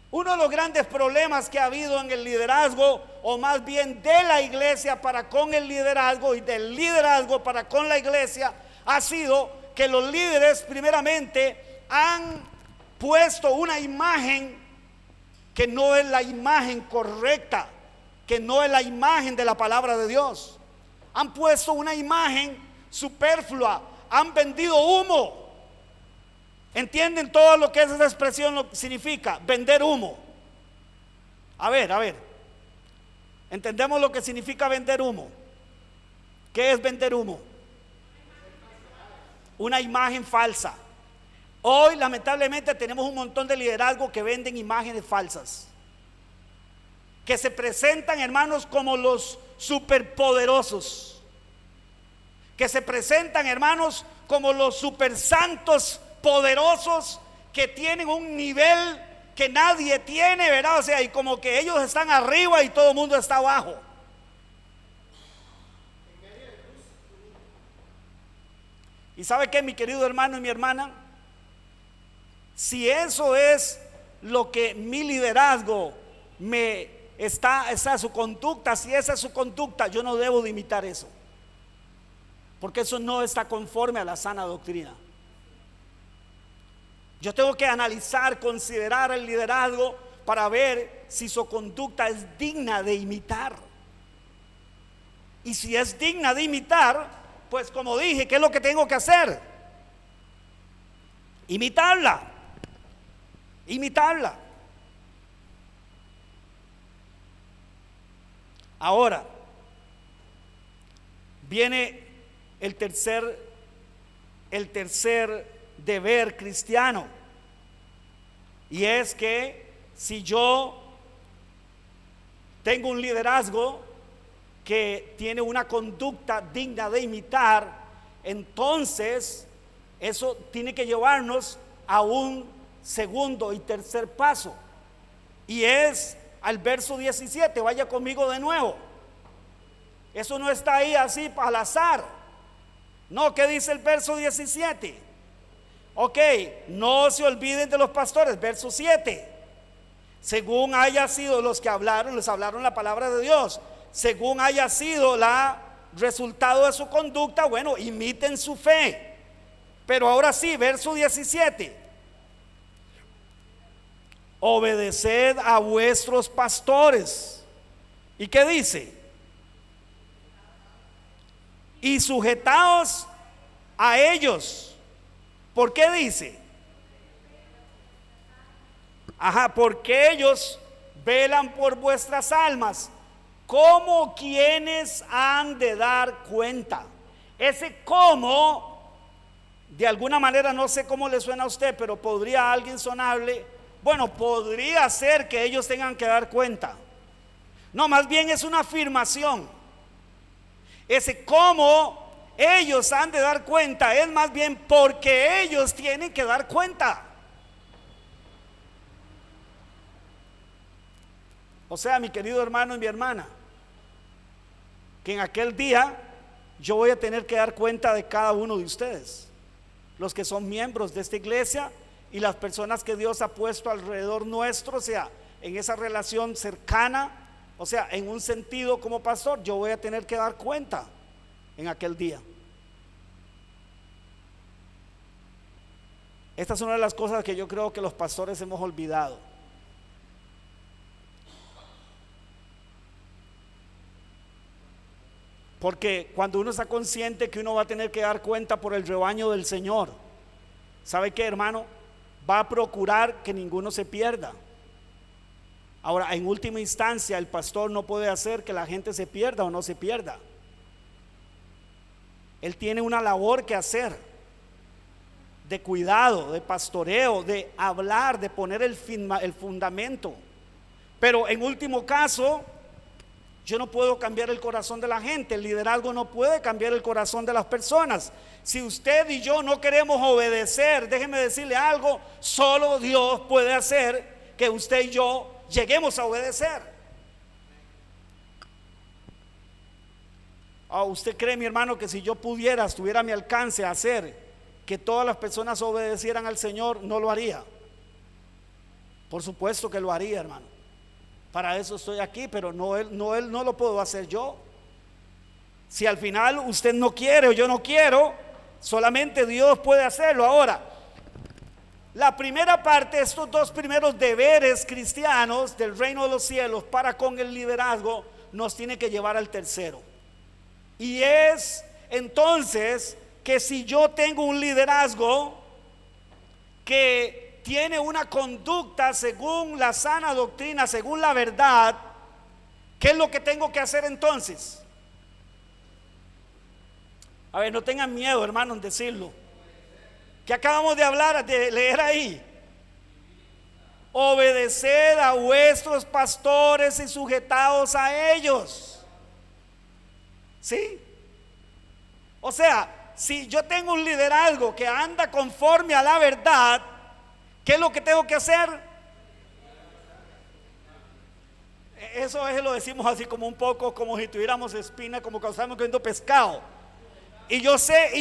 Uno de los grandes problemas que ha habido en el liderazgo, o más bien de la iglesia para con el liderazgo y del liderazgo para con la iglesia, ha sido que los líderes primeramente han puesto una imagen que no es la imagen correcta, que no es la imagen de la palabra de Dios. Han puesto una imagen superflua, han vendido humo. ¿Entienden todo lo que esa expresión lo significa? Vender humo. A ver, ¿entendemos lo que significa vender humo? ¿Qué es vender humo? Una imagen falsa. Hoy lamentablemente tenemos un montón de liderazgo que venden imágenes falsas, que se presentan, hermanos, como los superpoderosos, que se presentan, hermanos, como los supersantos poderosos, que tienen un nivel que nadie tiene, ¿verdad? O sea, y como que ellos están arriba y todo el mundo está abajo. ¿Y sabe qué, mi querido hermano y mi hermana? Si eso es lo que mi liderazgo esa su conducta, si esa es su conducta, yo no debo de imitar eso, porque eso no está conforme a la sana doctrina. Yo tengo que analizar, considerar el liderazgo para ver si su conducta es digna de imitar. Y si es digna de imitar, pues como dije, ¿qué es lo que tengo que hacer? Imitarla. Imitarla. Ahora viene el tercer deber cristiano, y es que si yo tengo un liderazgo que tiene una conducta digna de imitar, entonces eso tiene que llevarnos a un segundo y tercer paso, y es al verso 17. Vaya conmigo de nuevo. Eso no está ahí así al azar. No, ¿qué dice el verso 17? Ok, no se olviden de los pastores. Verso 7. Según haya sido los que hablaron, les hablaron la palabra de Dios, según haya sido la resultado de su conducta, bueno, imiten su fe. Pero ahora sí, verso 17. Obedeced a vuestros pastores. ¿Y qué dice? Y sujetaos a ellos. ¿Por qué dice? Porque ellos velan por vuestras almas, como quienes han de dar cuenta. Ese cómo, de alguna manera, no sé cómo le suena a usted, pero podría a alguien sonarle, bueno, podría ser que ellos tengan que dar cuenta. No, más bien es una afirmación. Ese cómo ellos han de dar cuenta es más bien porque ellos tienen que dar cuenta. O sea, mi querido hermano y mi hermana, que en aquel día yo voy a tener que dar cuenta de cada uno de ustedes, los que son miembros de esta iglesia y las personas que Dios ha puesto alrededor nuestro, o sea, en esa relación cercana, o sea, en un sentido como pastor, yo voy a tener que dar cuenta en aquel día. Esta es una de las cosas que yo creo que los pastores hemos olvidado. Porque cuando uno está consciente que uno va a tener que dar cuenta por el rebaño del Señor, ¿sabe qué, hermano? Va a procurar que ninguno se pierda. Ahora, en última instancia, el pastor no puede hacer que la gente se pierda o no se pierda. Él tiene una labor que hacer, de cuidado, de pastoreo, de hablar, de poner el fundamento. Pero en último caso, yo no puedo cambiar el corazón de la gente. El liderazgo no puede cambiar el corazón de las personas. Si usted y yo no queremos obedecer, déjeme decirle algo, solo Dios puede hacer que usted y yo lleguemos a obedecer. ¿Usted cree, mi hermano, que si yo pudiera, estuviera a mi alcance hacer que todas las personas obedecieran al Señor, no lo haría? Por supuesto que lo haría, hermano. Para eso estoy aquí, pero no lo puedo hacer yo. Si al final usted no quiere o yo no quiero, solamente Dios puede hacerlo. Ahora, la primera parte, estos dos primeros deberes cristianos del reino de los cielos para con el liderazgo, nos tiene que llevar al tercero. Y es entonces que si yo tengo un liderazgo que tiene una conducta según la sana doctrina, según la verdad, ¿qué es lo que tengo que hacer entonces? A ver, no tengan miedo, hermano, en decirlo. ¿Qué acabamos de hablar, de leer ahí? Obedeced a vuestros pastores y sujetaos a ellos. ¿Sí? O sea, si yo tengo un liderazgo que anda conforme a la verdad, ¿qué es lo que tengo que hacer? Eso lo decimos así como un poco como si tuviéramos espina, como que estamos comiendo pescado. Y yo sé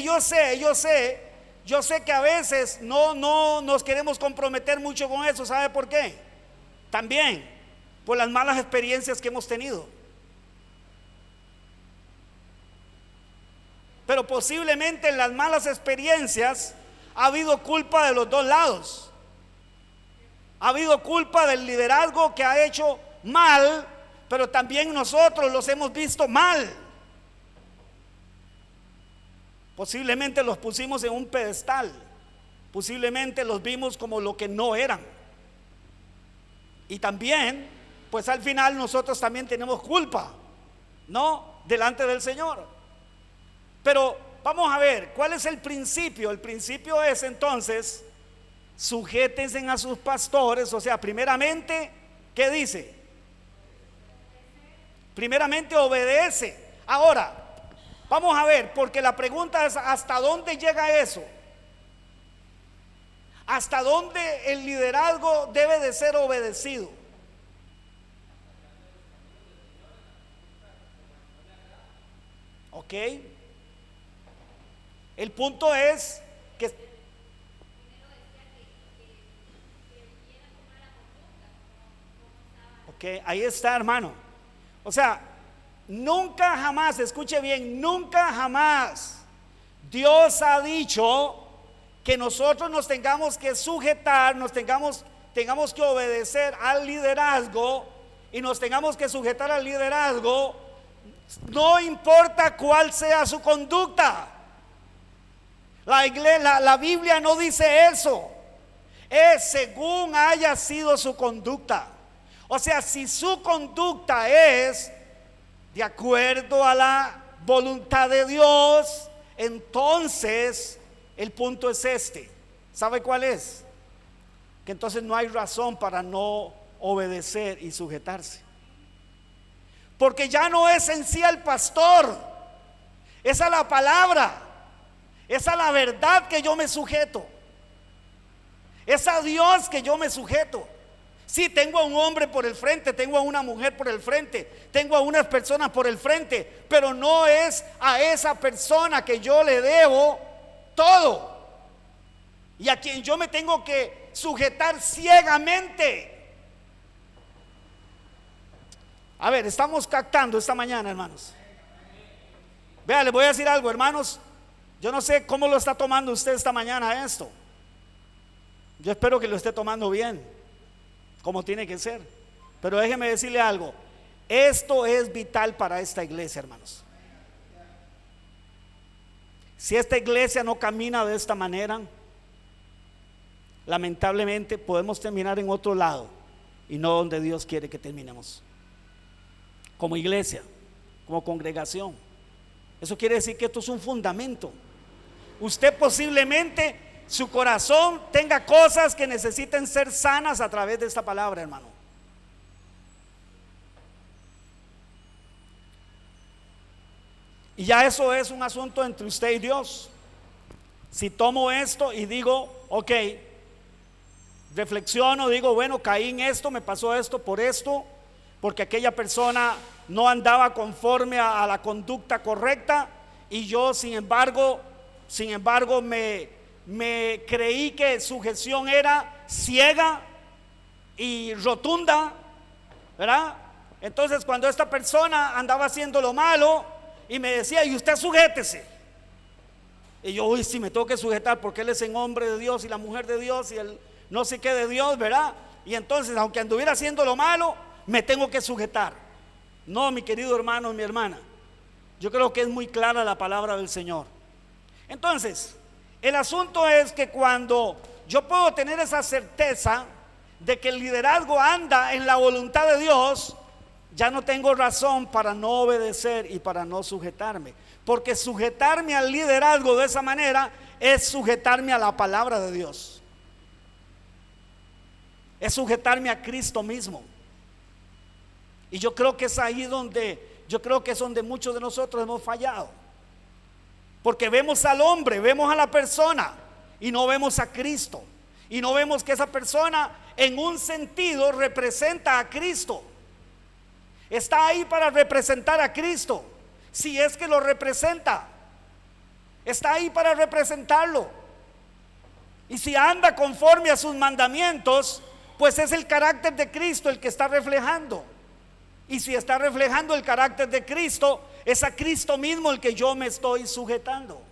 que a veces no nos queremos comprometer mucho con eso. ¿Sabe por qué? También por las malas experiencias que hemos tenido. Pero posiblemente en las malas experiencias ha habido culpa de los dos lados. Ha habido culpa del liderazgo que ha hecho mal, pero también nosotros los hemos visto mal. Posiblemente los pusimos en un pedestal, posiblemente los vimos como lo que no eran. Y también, pues al final nosotros también tenemos culpa, ¿no? Delante del Señor. Pero vamos a ver, ¿cuál es el principio? El principio es entonces, sujétense a sus pastores. O sea, primeramente, ¿qué dice? Primeramente obedece. Ahora, vamos a ver, porque la pregunta es, ¿hasta dónde llega eso? ¿Hasta dónde el liderazgo debe de ser obedecido? ¿Ok? El punto es que ok, ahí está, hermano. O sea, nunca jamás, escuche bien, nunca jamás Dios ha dicho que nosotros nos tengamos que sujetar, tengamos que obedecer al liderazgo y nos tengamos que sujetar al liderazgo, no importa cuál sea su conducta. La Biblia no dice eso. Es según haya sido su conducta. O sea, si su conducta es de acuerdo a la voluntad de Dios, entonces el punto es este. ¿Sabe cuál es? Que entonces no hay razón para no obedecer y sujetarse. Porque ya no es en sí el pastor, esa es la palabra, esa es la verdad que yo me sujeto, es a Dios que yo me sujeto. Sí, tengo a un hombre por el frente, tengo a una mujer por el frente, tengo a unas personas por el frente, pero no es a esa persona que yo le debo todo y a quien yo me tengo que sujetar ciegamente. A ver, estamos captando esta mañana, hermanos. Vea, les voy a decir algo, hermanos. Yo no sé cómo lo está tomando usted esta mañana esto. Yo espero que lo esté tomando bien, como tiene que ser. Pero déjeme decirle algo. Esto es vital para esta iglesia, hermanos. Si esta iglesia no camina de esta manera, lamentablemente podemos terminar en otro lado y no donde Dios quiere que terminemos. Como iglesia, como congregación. Eso quiere decir que esto es un fundamento. Usted posiblemente su corazón tenga cosas que necesiten ser sanas a través de esta palabra, hermano. Y ya eso es un asunto entre usted y Dios. Si tomo esto y digo, ok, reflexiono, digo, bueno, caí en esto, me pasó esto por esto, porque aquella persona no andaba conforme a la conducta correcta y yo sin embargo me creí que sujeción era ciega y rotunda, ¿verdad? Entonces cuando esta persona andaba haciendo lo malo y me decía, y usted sujétese, y yo, uy, sí me tengo que sujetar porque él es el hombre de Dios y la mujer de Dios y el no sé qué de Dios, ¿verdad? Y entonces aunque anduviera haciendo lo malo, me tengo que sujetar. No, mi querido hermano y mi hermana, yo creo que es muy clara la palabra del Señor. Entonces, el asunto es que cuando yo puedo tener esa certeza de que el liderazgo anda en la voluntad de Dios, ya no tengo razón para no obedecer y para no sujetarme, porque sujetarme al liderazgo de esa manera es sujetarme a la palabra de Dios, es sujetarme a Cristo mismo. Y yo creo que es ahí donde, yo creo que es donde muchos de nosotros hemos fallado, porque vemos al hombre, vemos a la persona y no vemos a Cristo, y no vemos que esa persona en un sentido representa a Cristo, está ahí para representar a Cristo, si es que lo representa, está ahí para representarlo, y si anda conforme a sus mandamientos, pues es el carácter de Cristo el que está reflejando. Y si está reflejando el carácter de Cristo, es a Cristo mismo el que yo me estoy sujetando,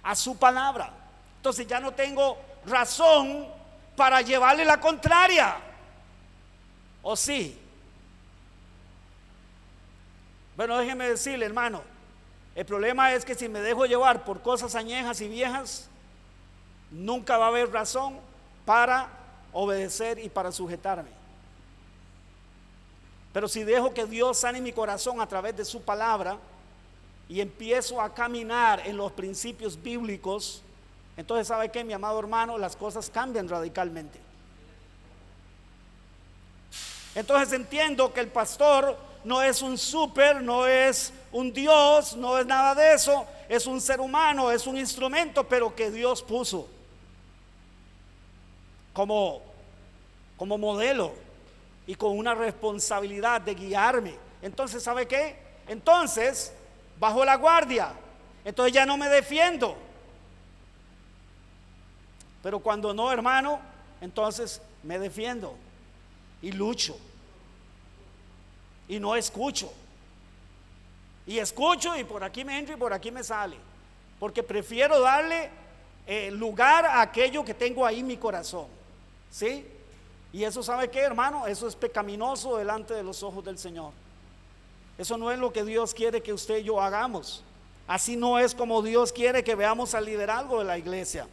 a su palabra. Entonces ya no tengo razón para llevarle la contraria. ¿O sí? Bueno, déjeme decirle, hermano, el problema es que si me dejo llevar por cosas añejas y viejas, nunca va a haber razón para obedecer y para sujetarme. Pero si dejo que Dios sane mi corazón a través de su palabra y empiezo a caminar en los principios bíblicos, entonces ¿sabe qué, mi amado hermano? Las cosas cambian radicalmente. Entonces entiendo que el pastor no es un súper, no es un Dios, no es nada de eso, es un ser humano, es un instrumento, pero que Dios puso como modelo y con una responsabilidad de guiarme. Entonces, ¿sabe qué? Entonces, bajo la guardia, entonces ya no me defiendo. Pero cuando no, hermano, entonces me defiendo y lucho y no escucho, y escucho y por aquí me entra y por aquí me sale, porque prefiero darle lugar a aquello que tengo ahí en mi corazón, ¿sí? Y eso, ¿sabe qué, hermano? Eso es pecaminoso delante de los ojos del Señor. Eso no es lo que Dios quiere que usted y yo hagamos. Así no es como Dios quiere que veamos al liderazgo de la iglesia,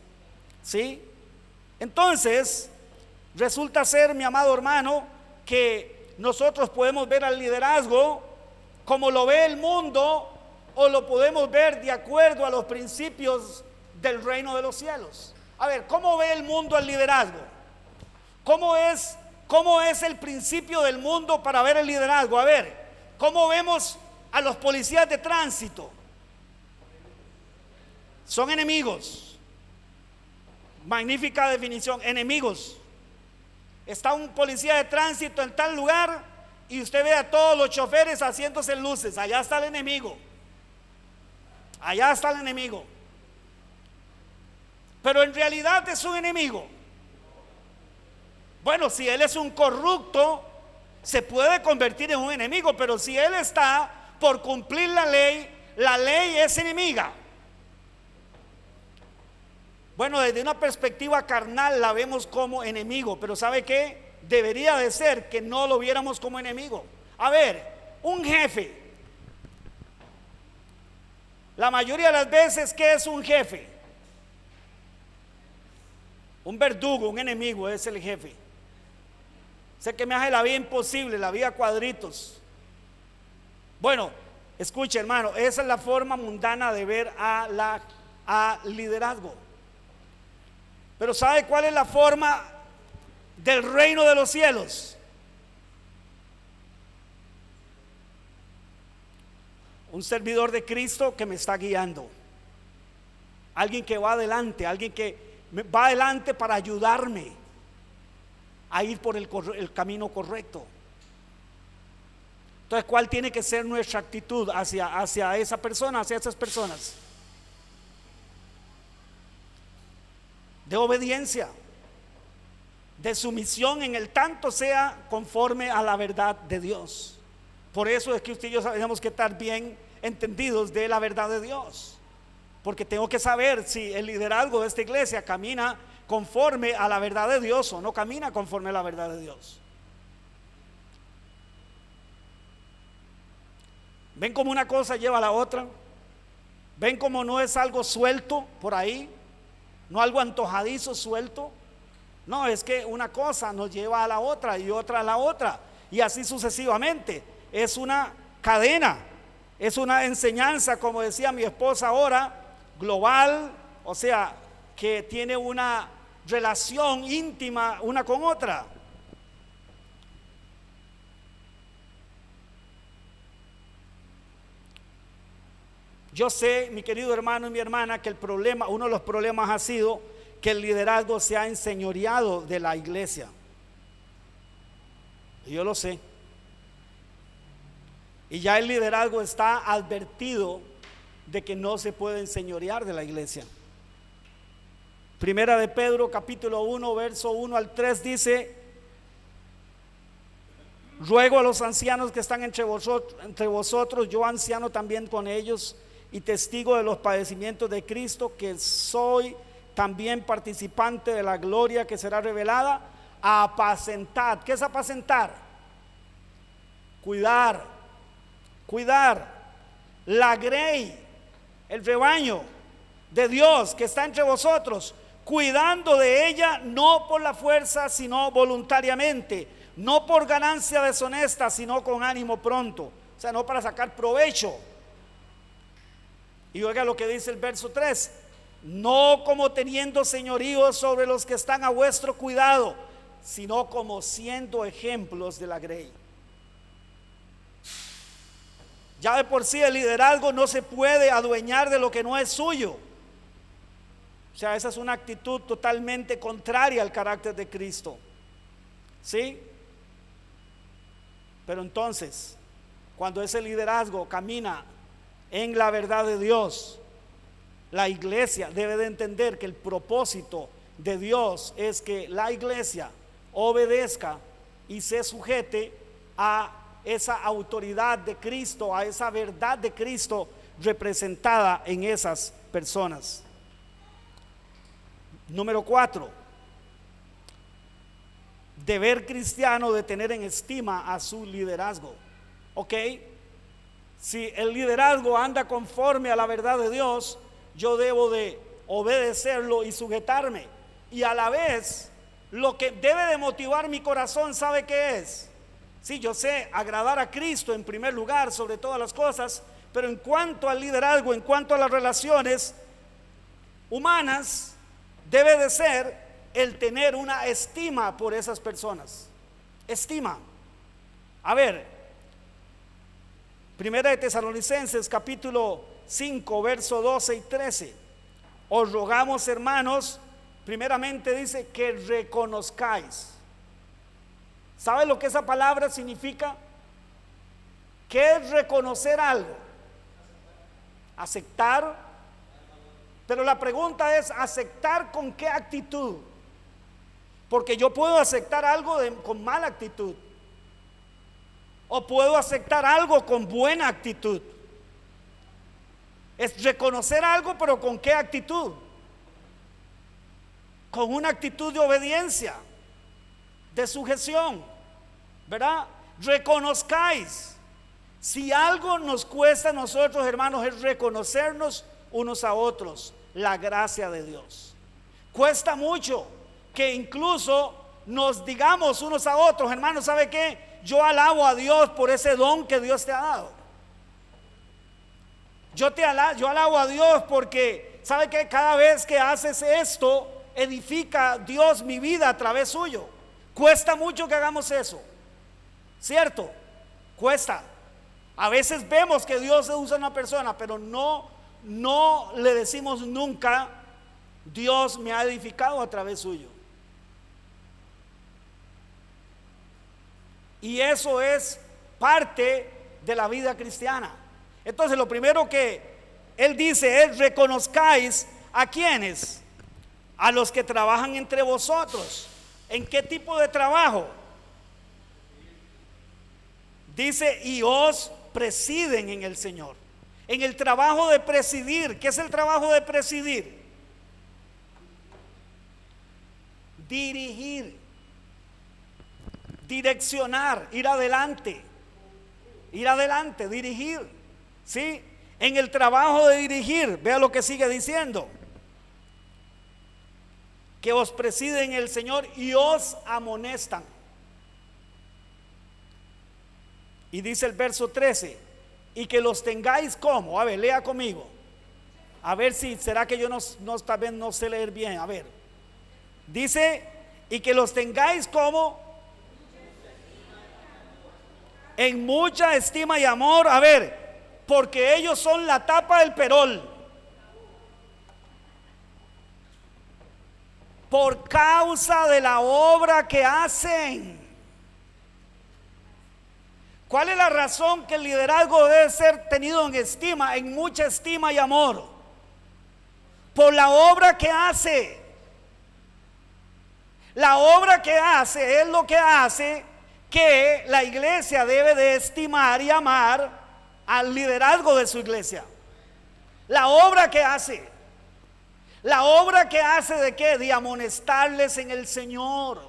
¿sí? Entonces resulta ser, mi amado hermano, que nosotros podemos ver al liderazgo como lo ve el mundo, o lo podemos ver de acuerdo a los principios del reino de los cielos. A ver, ¿cómo ve el mundo al liderazgo? ¿Cómo es el principio del mundo para ver el liderazgo? A ver, ¿cómo vemos a los policías de tránsito? Son enemigos. Magnífica definición, enemigos. Está un policía de tránsito en tal lugar y usted ve a todos los choferes haciéndose luces. Allá está el enemigo. Allá está el enemigo. Pero en realidad es un enemigo. Bueno, si él es un corrupto, se puede convertir en un enemigo, pero si él está por cumplir la ley es enemiga. Bueno, desde una perspectiva carnal la vemos como enemigo, pero ¿sabe qué? Debería de ser que no lo viéramos como enemigo. A ver, un jefe, la mayoría de las veces, ¿qué es un jefe? Un verdugo, un enemigo es el jefe. Sé que me hace la vida imposible, la vida a cuadritos. Bueno, escuche, hermano, esa es la forma mundana de ver a liderazgo. Pero ¿sabe cuál es la forma del reino de los cielos? Un servidor de Cristo que me está guiando. Alguien que va adelante, alguien que va adelante para ayudarme a ir por el camino correcto. Entonces, ¿cuál tiene que ser nuestra actitud hacia esa persona, hacia esas personas? De obediencia, de sumisión, en el tanto sea conforme a la verdad de Dios. Por eso es que usted y yo tenemos que estar bien entendidos de la verdad de Dios, porque tengo que saber si el liderazgo de esta iglesia camina conforme a la verdad de Dios o no camina conforme a la verdad de Dios. ¿Ven cómo una cosa lleva a la otra? ¿Ven cómo no es algo suelto por ahí? No algo antojadizo, suelto. No, es que una cosa nos lleva a la otra y otra a la otra, y así sucesivamente. Es una cadena, es una enseñanza, como decía mi esposa ahora, global, o sea, que tiene una relación íntima una con otra. Yo sé, mi querido hermano y mi hermana, que uno de los problemas ha sido que el liderazgo se ha enseñoreado de la iglesia. Yo lo sé. Y ya el liderazgo está advertido de que no se puede enseñorear de la iglesia. Primera de Pedro, capítulo 1, verso 1 al 3 dice: ruego a los ancianos que están entre vosotros, yo anciano también con ellos y testigo de los padecimientos de Cristo, que soy también participante de la gloria que será revelada, a apacentar. ¿Qué es apacentar? cuidar, la grey, el rebaño de Dios que está entre vosotros, cuidando de ella no por la fuerza, sino voluntariamente, no por ganancia deshonesta, sino con ánimo pronto, o sea, no para sacar provecho. Y oiga lo que dice el verso 3: no como teniendo señorío sobre los que están a vuestro cuidado, sino como siendo ejemplos de la grey. Ya de por sí el liderazgo no se puede adueñar de lo que no es suyo. O sea, esa es una actitud totalmente contraria al carácter de Cristo. ¿Sí? Pero entonces, cuando ese liderazgo camina en la verdad de Dios, la iglesia debe de entender que el propósito de Dios es que la iglesia obedezca y se sujete a esa autoridad de Cristo, a esa verdad de Cristo representada en esas personas. Número 4, deber cristiano de tener en estima a su liderazgo. Ok, si el liderazgo anda conforme a la verdad de Dios, yo debo de obedecerlo y sujetarme. Y a la vez, lo que debe de motivar mi corazón, ¿sabe qué es? Sí, yo sé agradar a Cristo en primer lugar sobre todas las cosas, pero en cuanto al liderazgo, en cuanto a las relaciones humanas, debe de ser el tener una estima por esas personas. Estima. A ver, Primera de Tesalonicenses capítulo 5, verso 12 y 13. Os rogamos, hermanos, primeramente dice que reconozcáis. ¿Sabe lo que esa palabra significa? ¿Qué es reconocer algo? Aceptar. Pero la pregunta es, ¿aceptar con qué actitud? Porque yo puedo aceptar algo con mala actitud, o puedo aceptar algo con buena actitud. Es reconocer algo, pero ¿con qué actitud? Con una actitud de obediencia, de sujeción, ¿verdad? Reconozcáis. Si algo nos cuesta a nosotros, hermanos, es reconocernos unos a otros la gracia de Dios. Cuesta mucho que incluso nos digamos unos a otros, hermanos, ¿sabe qué? Yo alabo a Dios por ese don que Dios te ha dado. Yo alabo a Dios porque, ¿sabe qué? Cada vez que haces esto, edifica Dios mi vida a través suyo. Cuesta mucho que hagamos eso, ¿cierto? Cuesta. A veces vemos que Dios usa a una persona, pero no le decimos nunca: Dios me ha edificado a través suyo. Y eso es parte de la vida cristiana. Entonces lo primero que él dice es: reconozcáis a quienes, a los que trabajan entre vosotros. ¿En qué tipo de trabajo? Dice: y os presiden en el Señor. En el trabajo de presidir. ¿Qué es el trabajo de presidir? Dirigir, direccionar, ir adelante, dirigir. ¿Sí? En el trabajo de dirigir, vea lo que sigue diciendo: que os presiden el Señor y os amonestan. Y dice el verso 13: y que los tengáis como. A ver, lea conmigo. A ver si será que yo tal vez no sé leer bien. A ver, dice: y que los tengáis como en mucha estima y amor. A ver, porque ellos son la tapa del perol, por causa de la obra que hacen. ¿Cuál es la razón que el liderazgo debe ser tenido en estima, en mucha estima y amor? Por la obra que hace. La obra que hace es lo que hace que la iglesia debe de estimar y amar al liderazgo de su iglesia. La obra que hace. La obra que hace ¿de qué? De amonestarles en el Señor,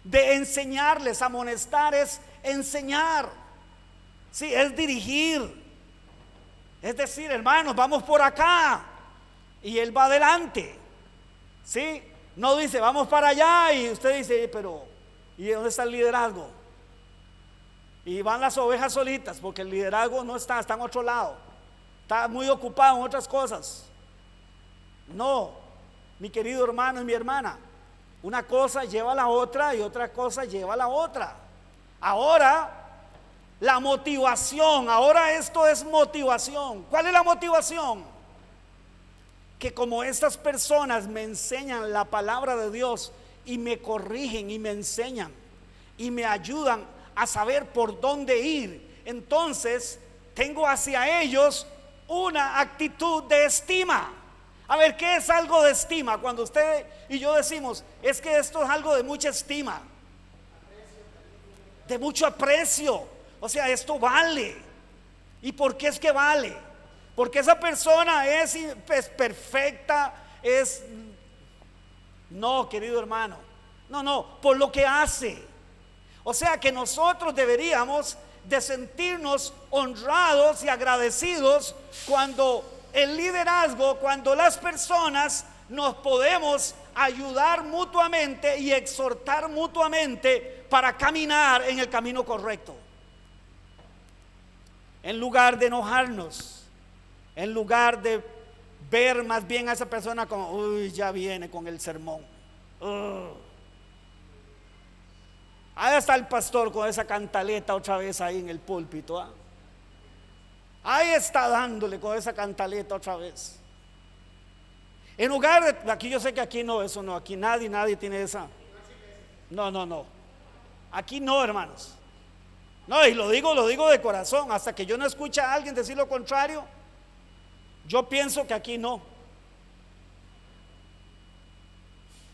de enseñarles. Amonestar es enseñar. Sí, es dirigir. Es decir, hermanos, vamos por acá. Y él va adelante. ¿Sí? No dice, vamos para allá. Y usted dice, pero ¿y dónde está el liderazgo? Y van las ovejas solitas, porque el liderazgo no está en otro lado. Está muy ocupado en otras cosas. No, mi querido hermano y mi hermana, una cosa lleva a la otra y otra cosa lleva a la otra. Ahora, la motivación, ahora esto es motivación. ¿Cuál es la motivación? Que como estas personas me enseñan la palabra de Dios y me corrigen y me enseñan y me ayudan a saber por dónde ir, entonces tengo hacia ellos una actitud de estima. A ver, ¿qué es algo de estima? Cuando usted y yo decimos, es que esto es algo de mucha estima, de mucho aprecio. O sea, esto vale. ¿Y por qué es que vale? Porque esa persona es perfecta, no, querido hermano, no, por lo que hace. O sea que nosotros deberíamos de sentirnos honrados y agradecidos cuando el liderazgo, cuando las personas nos podemos ayudar mutuamente y exhortar mutuamente para caminar en el camino correcto. En lugar de enojarnos, en lugar de ver más bien a esa persona como, uy, ya viene con el sermón. Ahí está el pastor con esa cantaleta otra vez ahí en el púlpito. Ahí está dándole con esa cantaleta otra vez. En lugar de, aquí yo sé que aquí no, eso no, aquí nadie tiene esa. No. Aquí no, hermanos. No, y lo digo de corazón. Hasta que yo no escuche a alguien decir lo contrario, yo pienso que aquí no.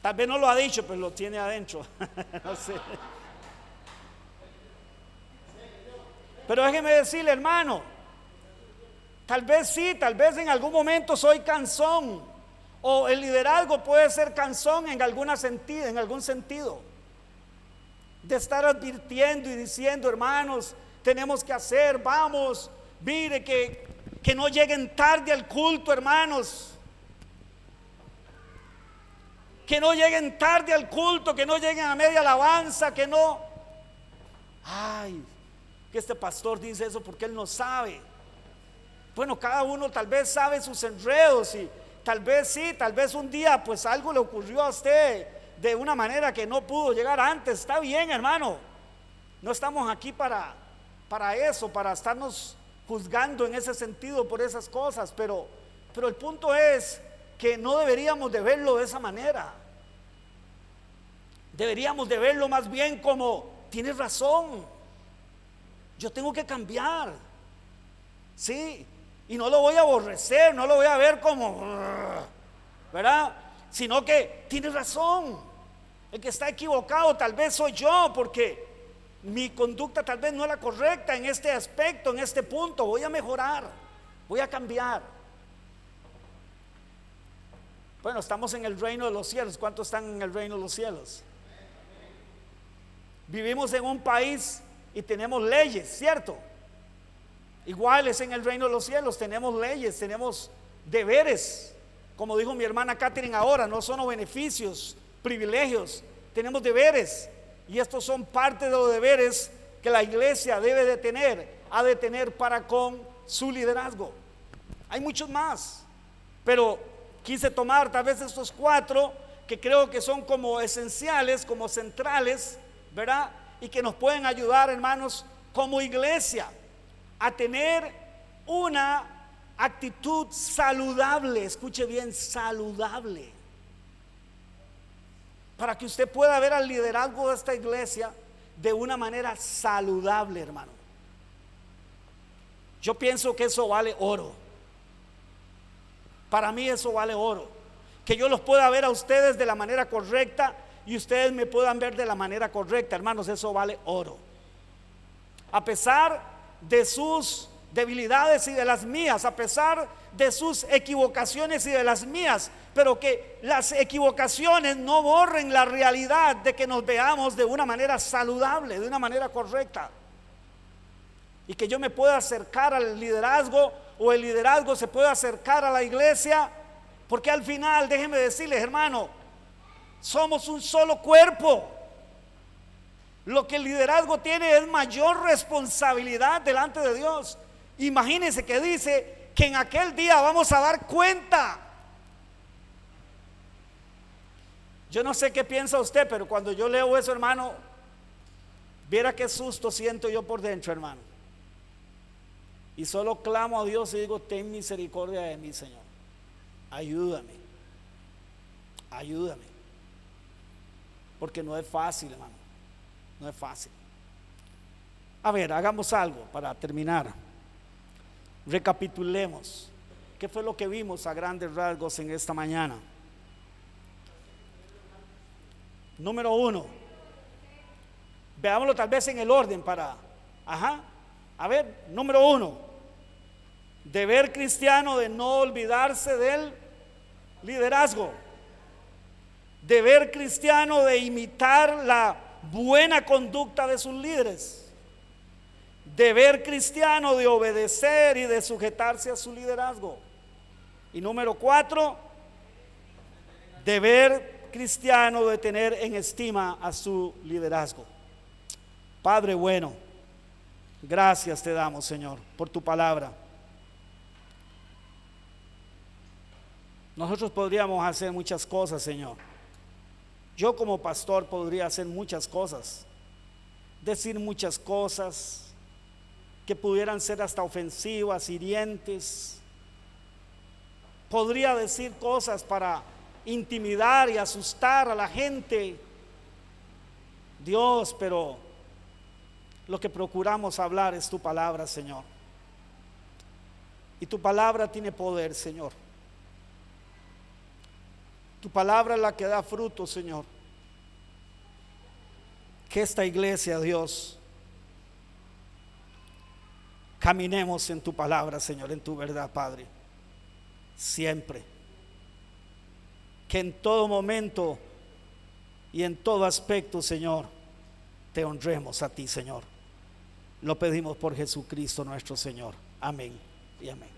Tal vez no lo ha dicho, pero lo tiene adentro. No sé. Pero déjeme decirle, hermano, tal vez sí, tal vez en algún momento soy cansón, o el liderazgo puede ser cansón en algún sentido, de estar advirtiendo y diciendo, hermanos, tenemos que hacer, vamos, mire que no lleguen tarde al culto, hermanos, que no lleguen tarde al culto, que no lleguen a media alabanza, que no, que este pastor dice eso porque él no sabe. Bueno, cada uno tal vez sabe sus enredos y tal vez sí, tal vez un día pues algo le ocurrió a usted de una manera que no pudo llegar antes. Está bien, hermano, no estamos aquí para eso, para estarnos juzgando en ese sentido por esas cosas, pero el punto es que no deberíamos de verlo de esa manera. Deberíamos de verlo más bien como, tienes razón, yo tengo que cambiar, sí, y no lo voy a aborrecer, no lo voy a ver como, ¿verdad? Sino que tienes razón, el que está equivocado tal vez soy yo, porque mi conducta tal vez no es la correcta en este aspecto, en este punto. Voy a mejorar, voy a cambiar. Bueno, estamos en el reino de los cielos. ¿Cuántos están en el reino de los cielos? Vivimos en un país y tenemos leyes, ¿cierto? Iguales en el reino de los cielos, tenemos leyes, tenemos deberes. Como dijo mi hermana Catherine ahora, no son beneficios, privilegios, tenemos deberes. Y estos son parte de los deberes que la iglesia debe de tener, ha de tener para con su liderazgo. Hay muchos más, pero quise tomar tal vez estos 4 que creo que son como esenciales, como centrales, ¿verdad? Y que nos pueden ayudar, hermanos, como iglesia a tener una actitud saludable. Escuche bien, saludable, para que usted pueda ver al liderazgo de esta iglesia de una manera saludable, hermano. Yo pienso que eso vale oro. Para mí eso vale oro. Que yo los pueda ver a ustedes de la manera correcta y ustedes me puedan ver de la manera correcta, hermanos, eso vale oro. A pesar de sus debilidades y de las mías, a pesar de sus equivocaciones y de las mías, pero que las equivocaciones no borren la realidad de que nos veamos de una manera saludable, de una manera correcta. y que yo me pueda acercar al liderazgo o el liderazgo se pueda acercar a la iglesia, porque al final, déjenme decirles, hermano, somos un solo cuerpo. Lo que el liderazgo tiene es mayor responsabilidad delante de Dios. Imagínense que dice que en aquel día vamos a dar cuenta. Yo no sé qué piensa usted, pero cuando yo leo eso, hermano, viera qué susto siento yo por dentro, hermano. Y solo clamo a Dios y digo: ten misericordia de mí, Señor. Ayúdame. Ayúdame. Porque no es fácil, hermano. No es fácil. A ver, hagamos algo para terminar. Recapitulemos. ¿Qué fue lo que vimos a grandes rasgos en esta mañana? Número 1. Veámoslo tal vez en el orden para... A ver, número 1. Deber cristiano de no olvidarse del liderazgo. Deber cristiano de imitar la buena conducta de sus líderes. Deber cristiano de obedecer y de sujetarse a su liderazgo. Y número 4, deber cristiano de tener en estima a su liderazgo. Padre bueno, gracias te damos, Señor, por tu palabra. Nosotros podríamos hacer muchas cosas, Señor. Yo como pastor podría hacer muchas cosas, decir muchas cosas que pudieran ser hasta ofensivas, hirientes. Podría decir cosas para intimidar y asustar a la gente, Dios, pero lo que procuramos hablar es tu palabra, Señor. Y tu palabra tiene poder, Señor. Tu palabra es la que da fruto, Señor. Que esta iglesia, Dios, caminemos en tu palabra, Señor, en tu verdad, Padre, siempre. Que en todo momento y en todo aspecto, Señor, te honremos a ti, Señor. Lo pedimos por Jesucristo nuestro Señor. Amén y amén.